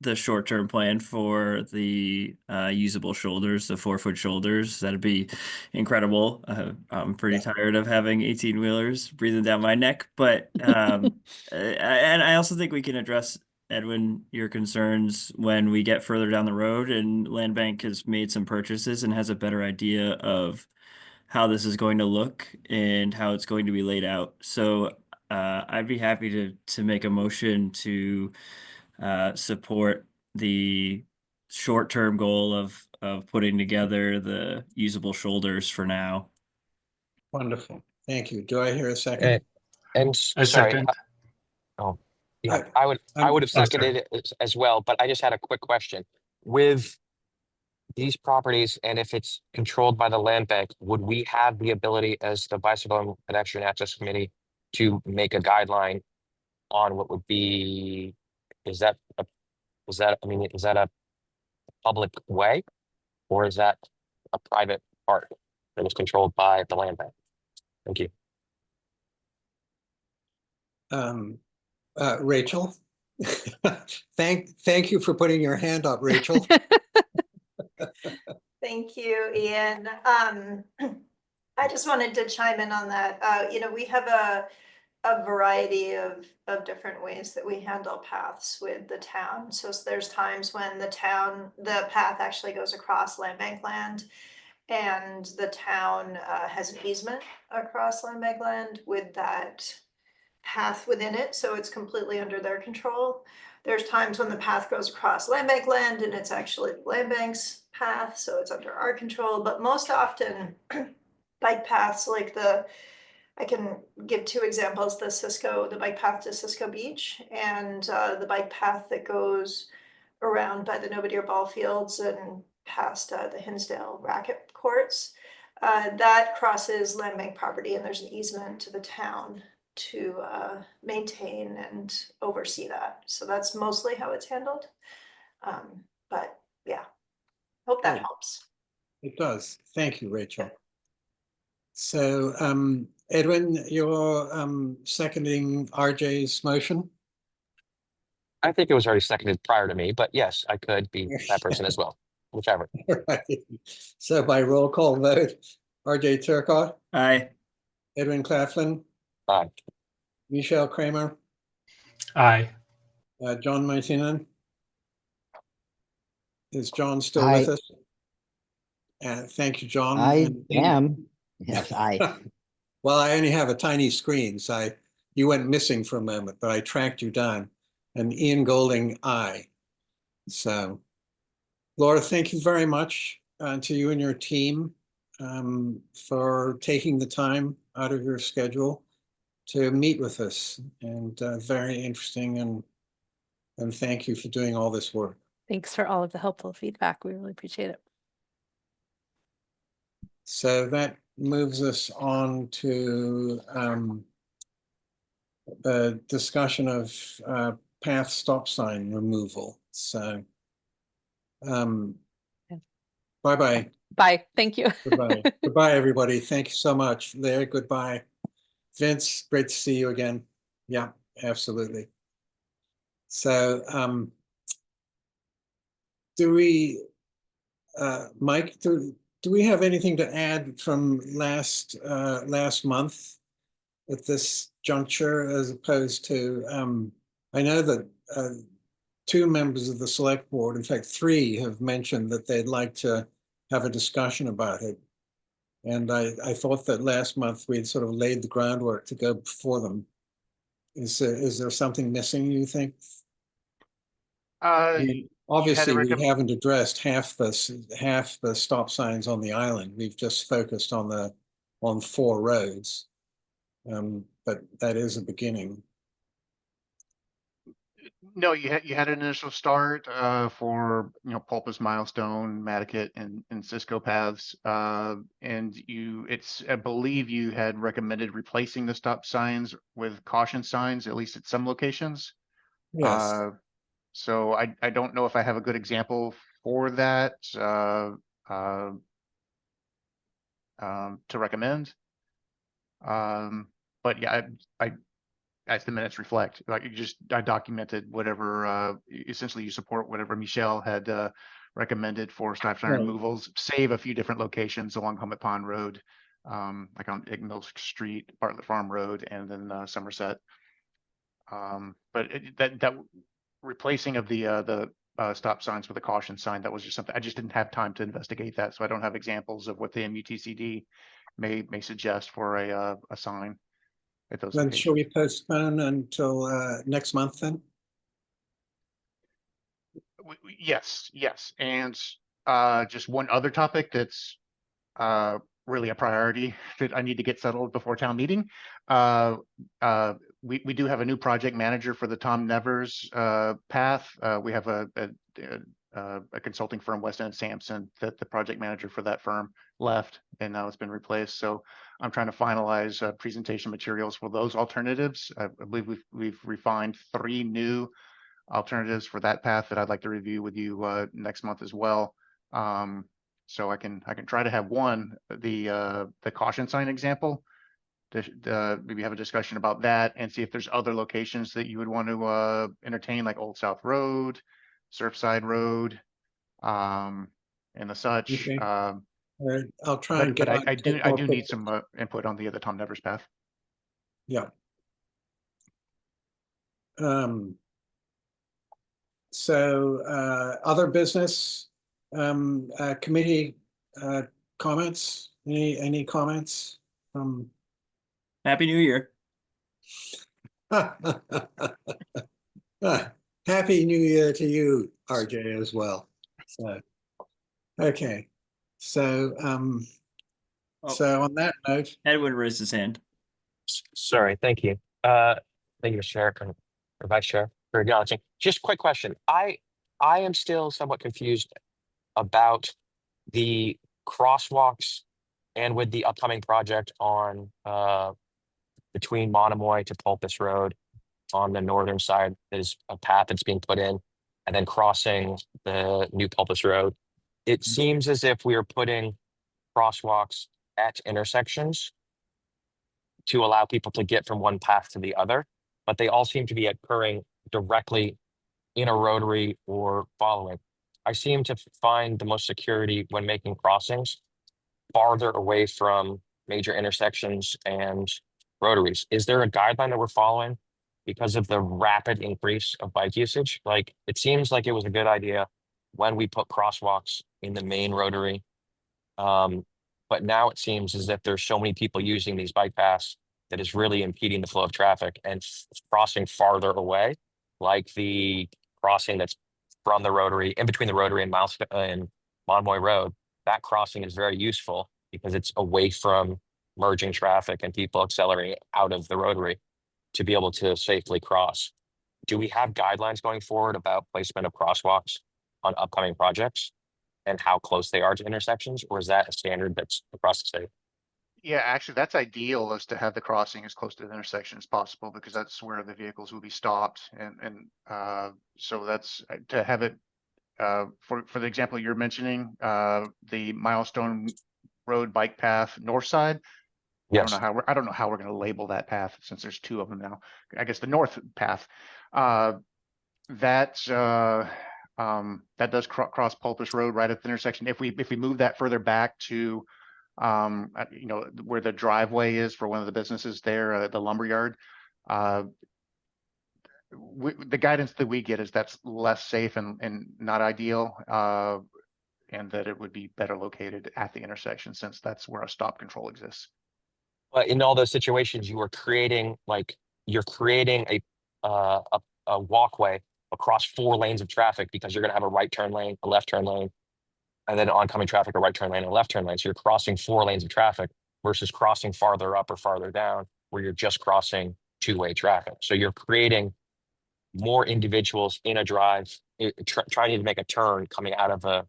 the short-term plan for the usable shoulders, the 4-foot shoulders. That'd be incredible. I'm pretty tired of having 18-wheelers breathing down my neck, but and I also think we can address, Edwin, your concerns when we get further down the road and Land Bank has made some purchases and has a better idea of how this is going to look and how it's going to be laid out. So I'd be happy to make a motion to support the short-term goal of putting together the usable shoulders for now. Wonderful. Thank you. Do I hear a second? And A sorry. second. Oh, yeah, I would have seconded it as well, but I just had a quick question. With these properties, and if it's controlled by the land bank, would we have the ability as the Bicycle and Pedestrian Access Committee to make a guideline on what would be, is that a public way, or is that a private part that is controlled by the land bank? Thank you. Rachel, thank you for putting your hand up, Rachel. Thank you, Ian. I just wanted to chime in on that. We have a variety of different ways that we handle paths with the town. So there's times when the path actually goes across land bank land, and the town has an easement across land bank land with that path within it, so it's completely under their control. There's times when the path goes across land bank land and it's actually land bank's path, so it's under our control. But most often bike paths like I can give two examples, the bike path to Cisco Beach, and the bike path that goes around by the Nobody Ball Fields and past the Hinsdale racket courts. That crosses land bank property, and there's an easement to the town to maintain and oversee that. So that's mostly how it's handled. But yeah, hope that helps. It does. Thank you, Rachel. So Edwin, you're seconding RJ's motion? I think it was already seconded prior to me, but yes, I could be that person as well. whichever. Right. So by roll call vote, RJ Turcott, Aye. Edwin Claflin, Aye. Michelle Kramer, Aye. John Martinan. Is John still Aye. with us? Thank you, John. I And Ian- am. Yes, I. Well, I only have a tiny screen, so you went missing for a moment, but I tracked you down. And Ian Golding, aye. So, Laura, thank you very much to you and your team for taking the time out of your schedule to meet with us. And very interesting. And thank you for doing all this work. Thanks for all of the helpful feedback. We really appreciate it. So that moves us on to the discussion of path stop sign removal. So bye-bye. Bye. Thank you. Goodbye. Goodbye, everybody. Thank you so much. There, goodbye. Vince, great to see you again. Yeah, absolutely. So do we, Mike, do we have anything to add from last month at this juncture, as opposed to, I know that two members of the select board, in fact, three, have mentioned that they'd like to have a discussion about it. And I thought that last month we'd sort of laid the groundwork to go before them. Is there something missing, you think? I mean, obviously, we haven't addressed half the stop signs on the island. We've just focused on 4 roads. But that is a beginning. No, you had an initial start for Pulpus, Milestone, Matticat, and Cisco paths, and I believe you had recommended replacing the stop signs with caution signs, at least at some locations. Yes. So I don't know if I have a good example for that to recommend. But yeah, I as the minutes reflect, like I documented whatever, essentially you support whatever Michelle had recommended for stop sign removals, save a few different locations along Hummet Pond Road, like on Milk Street, Bartlett Farm Road, and then Somerset. But that replacing of the stop signs with a caution sign, that was just something I just didn't have time to investigate that, so I don't have examples of what the MUTCD may suggest for a sign. Then shall we postpone until next month then? Yes. And just one other topic that's really a priority that I need to get settled before town meeting. We do have a new project manager for the Tom Nevers path. We have a consulting firm, West End Sampson, that the project manager for that firm left, and now it's been replaced. So I'm trying to finalize presentation materials for those alternatives. I believe we've refined 3 new alternatives for that path that I'd like to review with you next month as well. So I can try to have the caution sign example, maybe have a discussion about that and see if there's other locations that you would want to entertain, like Old South Road, Surfside Road, and the such. Okay. All right, I'll try and get. But I do need some input on the Tom Nevers path. Yeah. So other business committee comments? Any comments from? Happy New Year. Happy New Year to you, RJ, as well. So, okay. So, so on that note, Edwin raised his hand. Sorry, thank you. Thank you, Mr. Chair or Vice Chair, for acknowledging. Just quick question. I am still somewhat confused about the crosswalks and with the upcoming project on between Monomoy to Pulpus Road on the northern side. There's a path that's being put in, and then crossing the new Pulpus Road. It seems as if we are putting crosswalks at intersections to allow people to get from one path to the other, but they all seem to be occurring directly in a rotary or following. I seem to find the most security when making crossings farther away from major intersections and rotaries. Is there a guideline that we're following because of the rapid increase of bike usage? Like, it seems like it was a good idea when we put crosswalks in the main rotary. But now it seems as if there's so many people using these bike paths that is really impeding the flow of traffic and crossing farther away, like the crossing that's from the rotary, in between the rotary and and Monomoy Road. That crossing is very useful because it's away from merging traffic and people accelerating out of the rotary to be able to safely cross. Do we have guidelines going forward about placement of crosswalks on upcoming projects and how close they are to intersections, or is that a standard that's across the state? Yeah, actually, that's ideal, is to have the crossing as close to the intersection as possible, because that's where the vehicles will be stopped. And so that's to have it for the example you're mentioning, the Milestone Road bike path north side. I don't Yes. know how we're going to label that path, since there's two of them now. I guess the north path. That does cross Pulpus Road right at the intersection. If we move that further back to you know, where the driveway is for one of the businesses there, the lumberyard, the guidance that we get is that's less safe and not ideal, and that it would be better located at the intersection, since that's where a stop control exists. But in all those situations, you're creating a walkway across 4 lanes of traffic, because you're going to have a right turn lane, a left turn lane, and then oncoming traffic, a right turn lane, and a left turn lane. So you're crossing 4 lanes of traffic versus crossing farther up or farther down, where you're just crossing 2-way traffic. So you're creating more individuals in a drive, trying to make a turn coming out of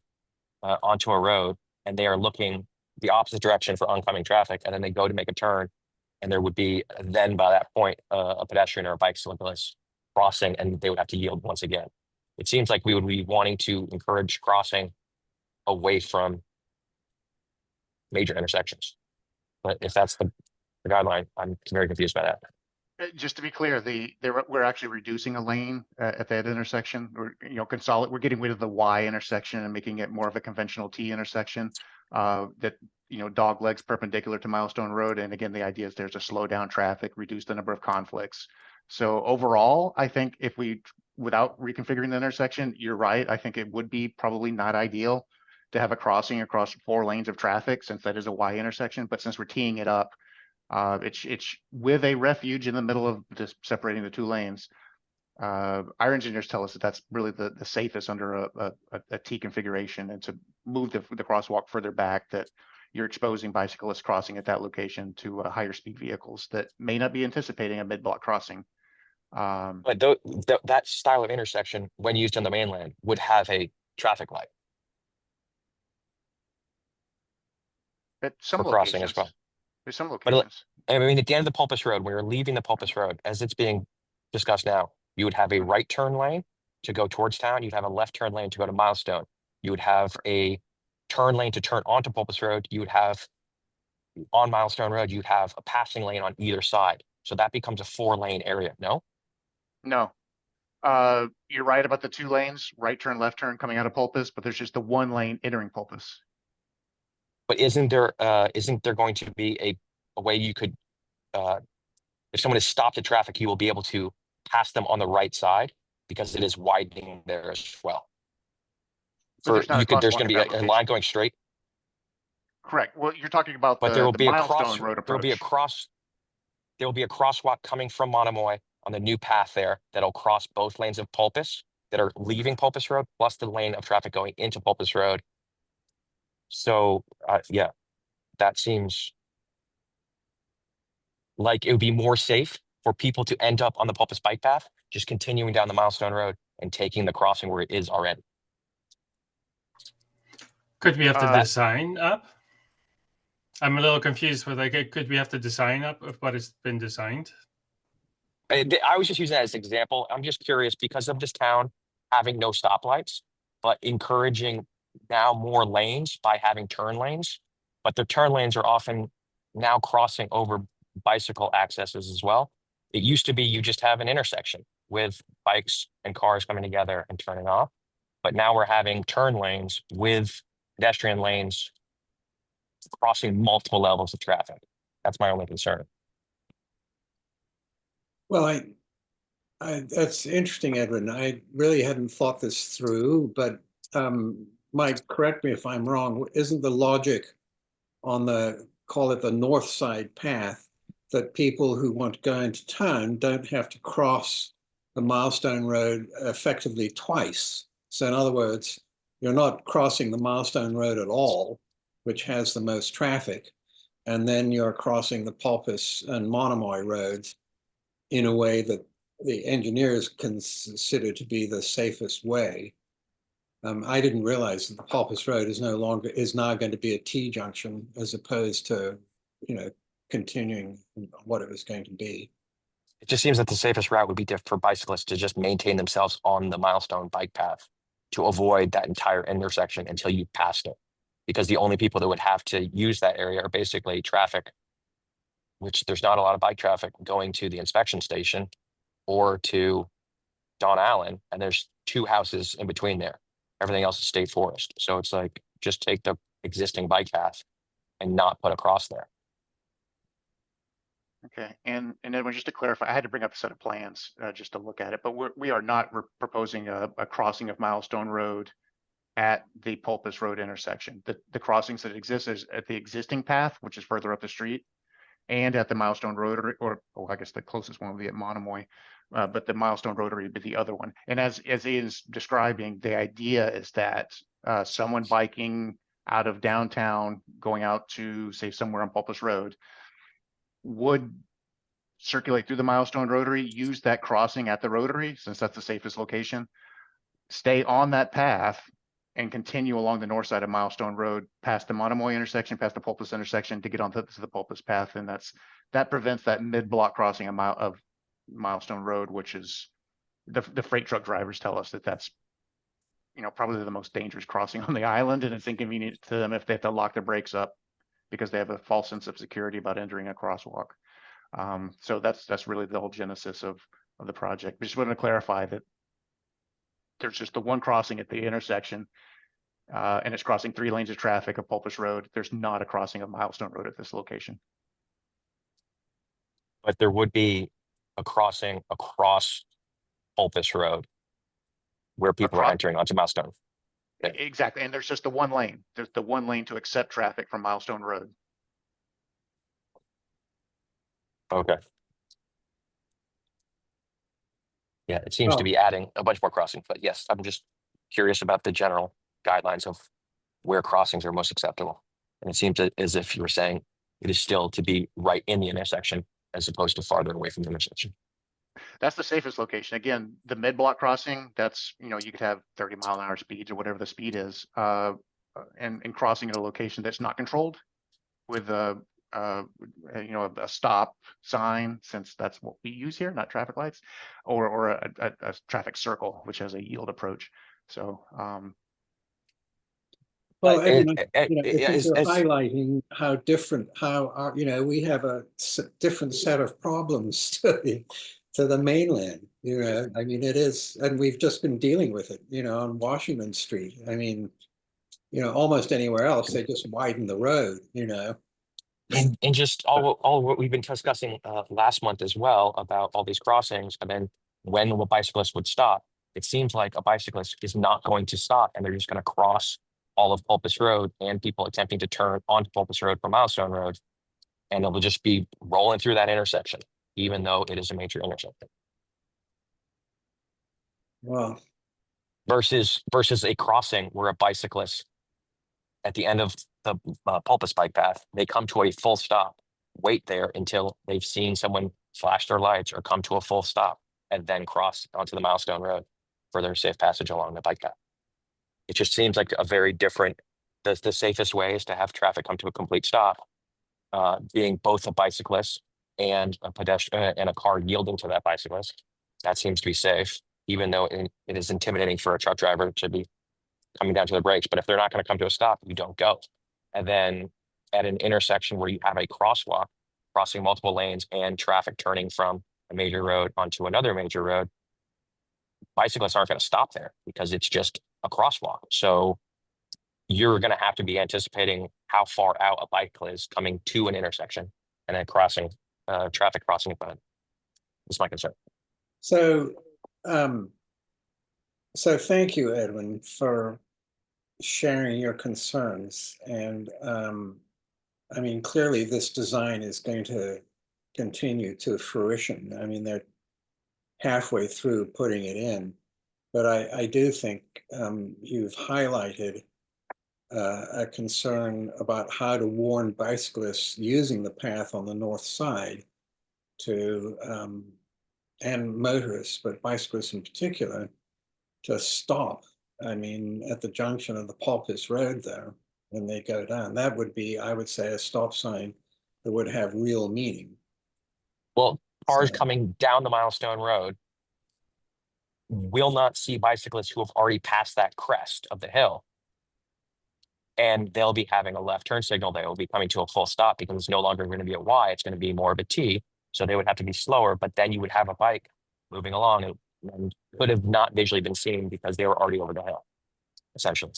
onto a road, and they are looking the opposite direction for oncoming traffic, and then they go to make a turn, and there would be then by that point a pedestrian or a bicyclist crossing, and they would have to yield once again. It seems like we would be wanting to encourage crossing away from major intersections, but if that's the guideline, I'm very confused by that. Just to be clear, we're actually reducing a lane at that intersection. We're getting rid of the Y intersection and making it more of a conventional T intersection that, dog legs perpendicular to Milestone Road. And again, the idea is there's to slow down traffic, reduce the number of conflicts. So overall, I think without reconfiguring the intersection, you're right. I think it would be probably not ideal to have a crossing across 4 lanes of traffic, since that is a Y intersection. But since we're teeing it up, it's with a refuge in the middle of just separating the 2 lanes. Our engineers tell us that that's really the safest under a T configuration, and to move the crosswalk further back, that you're exposing bicyclists crossing at that location to higher speed vehicles that may not be anticipating a mid-block crossing. But that style of intersection, when used on the mainland, would have a traffic light at some for crossing locations as well. There's some But locations. I mean, at the end of the Pulpus Road, when you're leaving the Pulpus Road, as it's being discussed now, you would have a right turn lane to go towards town. You'd have a left turn lane to go to Milestone. You would have a turn lane to turn onto Pulpus Road. You would have on Milestone Road, you'd have a passing lane on either side. So that becomes a 4-lane area, no? No. You're right about the 2 lanes, right turn, left turn coming out of Pulpus, but there's just the 1 lane entering Pulpus. But isn't there going to be a way you could, if someone is stopped at traffic, you will be able to pass them on the right side, because it is widening there as well. There's going to be a line going straight. Correct. Well, you're talking about but there will be Milestone Road approach. There will be a crosswalk coming from Monomoy on the new path there that'll cross both lanes of Pulpus that are leaving Pulpus Road, plus the lane of traffic going into Pulpus Road. So yeah, that seems like it would be more safe for people to end up on the Pulpus bike path, just continuing down the Milestone Road and taking the crossing where it is already. Could we have the design up? I'm a little confused with, like, could we have the design up of what has been designed? I was just using that as an example. I'm just curious, because of this town having no stoplights, but encouraging now more lanes by having turn lanes, but the turn lanes are often now crossing over bicycle accesses as well. It used to be you just have an intersection with bikes and cars coming together and turning off. But now we're having turn lanes with pedestrian lanes crossing multiple levels of traffic. That's my only concern. Well, that's interesting, Edwin. I really hadn't thought this through, but Mike, correct me if I'm wrong. Isn't the logic on the, call it the north side path, that people who want to go into town don't have to cross the Milestone Road effectively twice? So in other words, you're not crossing the Milestone Road at all, which has the most traffic, and then you're crossing the Pulpus and Monomoy roads in a way that the engineers consider to be the safest way. I didn't realize that the Pulpus Road is now going to be a T junction as opposed to, continuing what it was going to be. It just seems that the safest route would be for bicyclists to just maintain themselves on the Milestone bike path to avoid that entire intersection until you passed it. Because the only people that would have to use that area are basically traffic, which there's not a lot of bike traffic going to the inspection station or to Don Allen, and there's 2 houses in between there. Everything else is state forest. So it's like, just take the existing bike path and not put a cross there. Okay, and Edwin, just to clarify, I had to bring up a set of plans just to look at it, but we are not proposing a crossing of Milestone Road at the Pulpus Road intersection. The crossings that exist is at the existing path, which is further up the street, and at the Milestone Rotary, or I guess the closest one would be at Monomoy, but the Milestone Rotary would be the other one. And as he is describing, the idea is that someone biking out of downtown, going out to, say, somewhere on Pulpus Road, would circulate through the Milestone Rotary, use that crossing at the Rotary, since that's the safest location, stay on that path, and continue along the north side of Milestone Road, past the Monomoy intersection, past the Pulpus intersection, to get onto the Pulpus path. And that prevents that mid-block crossing of Milestone Road, which is the freight truck drivers tell us that's probably the most dangerous crossing on the island, and it's inconvenient to them if they have to lock their brakes up because they have a false sense of security about entering a crosswalk. So that's really the whole genesis of the project. We just wanted to clarify that there's just the one crossing at the intersection, and it's crossing 3 lanes of traffic of Pulpus Road. There's not a crossing of Milestone Road at this location. But there would be a crossing across Pulpus Road where people are entering onto Milestone. Yeah. Exactly, and there's just the one lane. There's the one lane to accept traffic from Milestone Road. Okay. Yeah, it seems to be adding a bunch more crossings, but yes, I'm just curious about the general guidelines of where crossings are most acceptable. And it seems as if you were saying it is still to be right in the intersection as opposed to farther away from the intersection. That's the safest location. Again, the mid-block crossing, that's, you could have 30-mile-an-hour speeds or whatever the speed is, and crossing at a location that's not controlled with a stop sign, since that's what we use here, not traffic lights, or a traffic circle, which has a yield approach. So, well, you're highlighting how different, we have a different set of problems to the mainland. I mean, it is, and we've just been dealing with it, on Washington Street. I mean, almost anywhere else, they just widen the road, And just all what we've been discussing last month as well about all these crossings, and then when the bicyclist would stop, it seems like a bicyclist is not going to stop, and they're just going to cross all of Pulpus Road, and people attempting to turn onto Pulpus Road from Milestone Road, and it will just be rolling through that intersection, even though it is a major intersection. Wow. Versus a crossing where a bicyclist at the end of the Pulpus bike path, they come to a full stop, wait there until they've seen someone flash their lights or come to a full stop, and then cross onto the Milestone Road for their safe passage along the bike path. It just seems like a very different, the safest way is to have traffic come to a complete stop, being both a bicyclist and a pedestrian and a car yielding to that bicyclist. That seems to be safe, even though it is intimidating for a truck driver to be coming down to the brakes. But if they're not going to come to a stop, you don't go. And then at an intersection where you have a crosswalk crossing multiple lanes and traffic turning from a major road onto another major road, bicyclists aren't going to stop there because it's just a crosswalk. So you're going to have to be anticipating how far out a bike is coming to an intersection and then crossing, traffic crossing in front of it. That's my concern. So, so thank you, Edwin, for sharing your concerns. And I mean, clearly this design is going to continue to fruition. I mean, they're halfway through putting it in, but I do think you've highlighted a concern about how to warn bicyclists using the path on the north side to, and motorists, but bicyclists in particular, to stop. I mean, at the junction of the Pulpus Road there, when they go down, that would be, I would say, a stop sign that would have real meaning. Well, cars So- coming down the Milestone Road will not see bicyclists who have already passed that crest of the hill. And they'll be having a left turn signal. They will be coming to a full stop because it's no longer going to be a Y, it's going to be more of a T. So they would have to be slower, but then you would have a bike moving along and could have not visually been seen because they were already over the hill, essentially.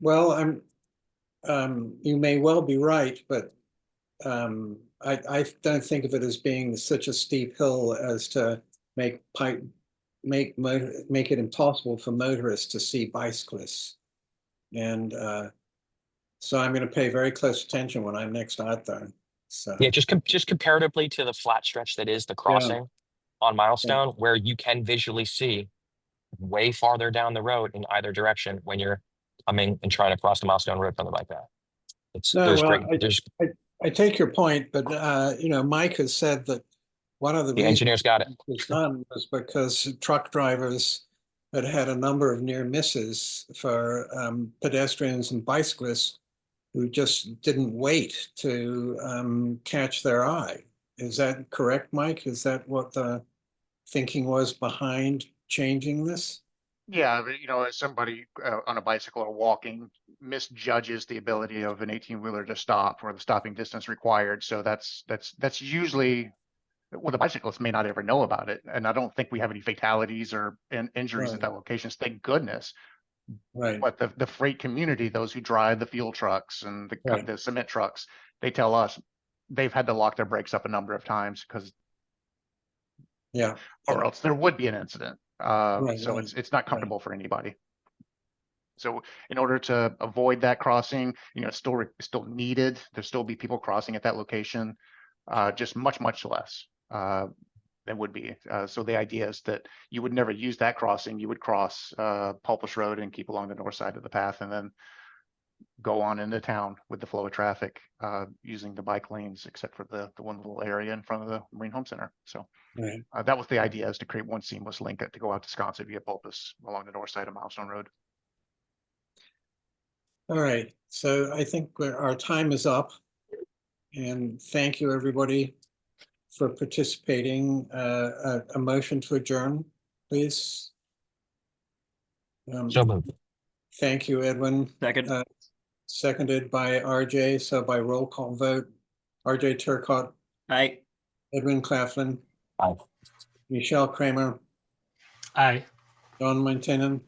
Well, you may well be right, but I don't think of it as being such a steep hill as to make it impossible for motorists to see bicyclists. And so I'm going to pay very close attention when I'm next out there. So Yeah, just comparatively to the flat stretch that is the crossing on Milestone, where you can visually see way farther down the road in either direction when you're coming and trying to cross the Milestone Road from the bike path. I take your point, but you know, Mike has said that one of the The engineers got it. was done was because truck drivers had had a number of near misses for pedestrians and bicyclists who just didn't wait to catch their eye. Is that correct, Mike? Is that what the thinking was behind changing this? Yeah, but, you know, as somebody on a bicycle or walking misjudges the ability of an 18-wheeler to stop or the stopping distance required. So that's usually, well, the bicyclists may not ever know about it. And I don't think we have any fatalities or injuries at that location. Thank goodness. Right. But the freight community, those who drive the fuel trucks and the cement trucks, they tell us they've had to lock their brakes up a number of times because or else there would be an incident. It's not comfortable for anybody. So in order to avoid that crossing, you know, it's still needed. There'll still be people crossing at that location, just much less than would be. So the idea is that you would never use that crossing. You would cross Pulpus Road and keep along the north side of the path, and then go on into town with the flow of traffic using the bike lanes, except for the one little area in front of the Marine Home Center. So that was the idea, is to create one seamless link to go out to Wisconsin via Pulpus along the north side of Milestone Road. All right, so I think our time is up. And thank you, everybody, for participating. A motion to adjourn, please. So moved. Thank you, Edwin. Second. Seconded by RJ. So by roll call vote, RJ Turcott. Aye. Edwin Claflin. Aye. Michelle Kramer. Aye. John Montanan.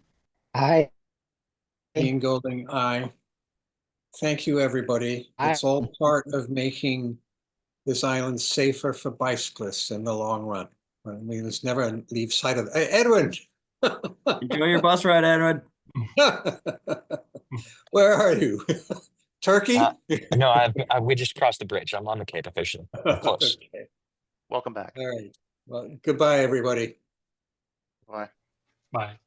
Aye. Ian Golding, aye. Thank you, everybody. It's all part of making this island safer for bicyclists in the long run. We must never leave sight of Edwin. Enjoy your bus ride, Edwin. Where are you? Turkey? No, we just crossed the bridge. I'm on the Cape officially. Close. Okay. Welcome back. All right. Well, goodbye, everybody. Bye. Bye.